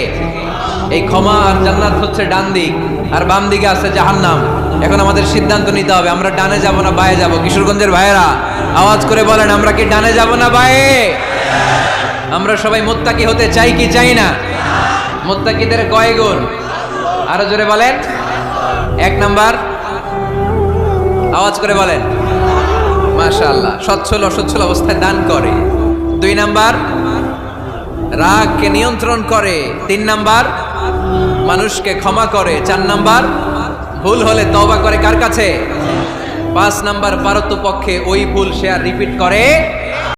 এই ক্ষমা আর জান্নাত হচ্ছে ডান দিক, আর বাম দিকে আছে জাহান্নাম। এখন আমাদের সিদ্ধান্ত নিতে হবে, আমরা ডানে যাব না বায়ে যাব। কিশোরগঞ্জের ভাইয়েরা আওয়াজ করে বলেন, আমরা কি ডানে যাব না বায়ে? আমরা সবাই মুত্তাকি হতে চাই কি চাই না? মুত্তাকিদের কয় গুণ? আরো জোরে বলেন। 1 নাম্বার, আওয়াজ করে বলেন মাশাআল্লাহ, সচ্ছল অসচ্ছল অবস্থায় দান করে। 2 নাম্বার, রাগকে নিয়ন্ত্রণ করে। 3 নাম্বার, মানুষকে ক্ষমা করে। 4 নাম্বার, ভুল হলে তওবা করে কার কাছে? 5 নাম্বার, পারতপক্ষে ওই ভুল সে আর রিপিট করে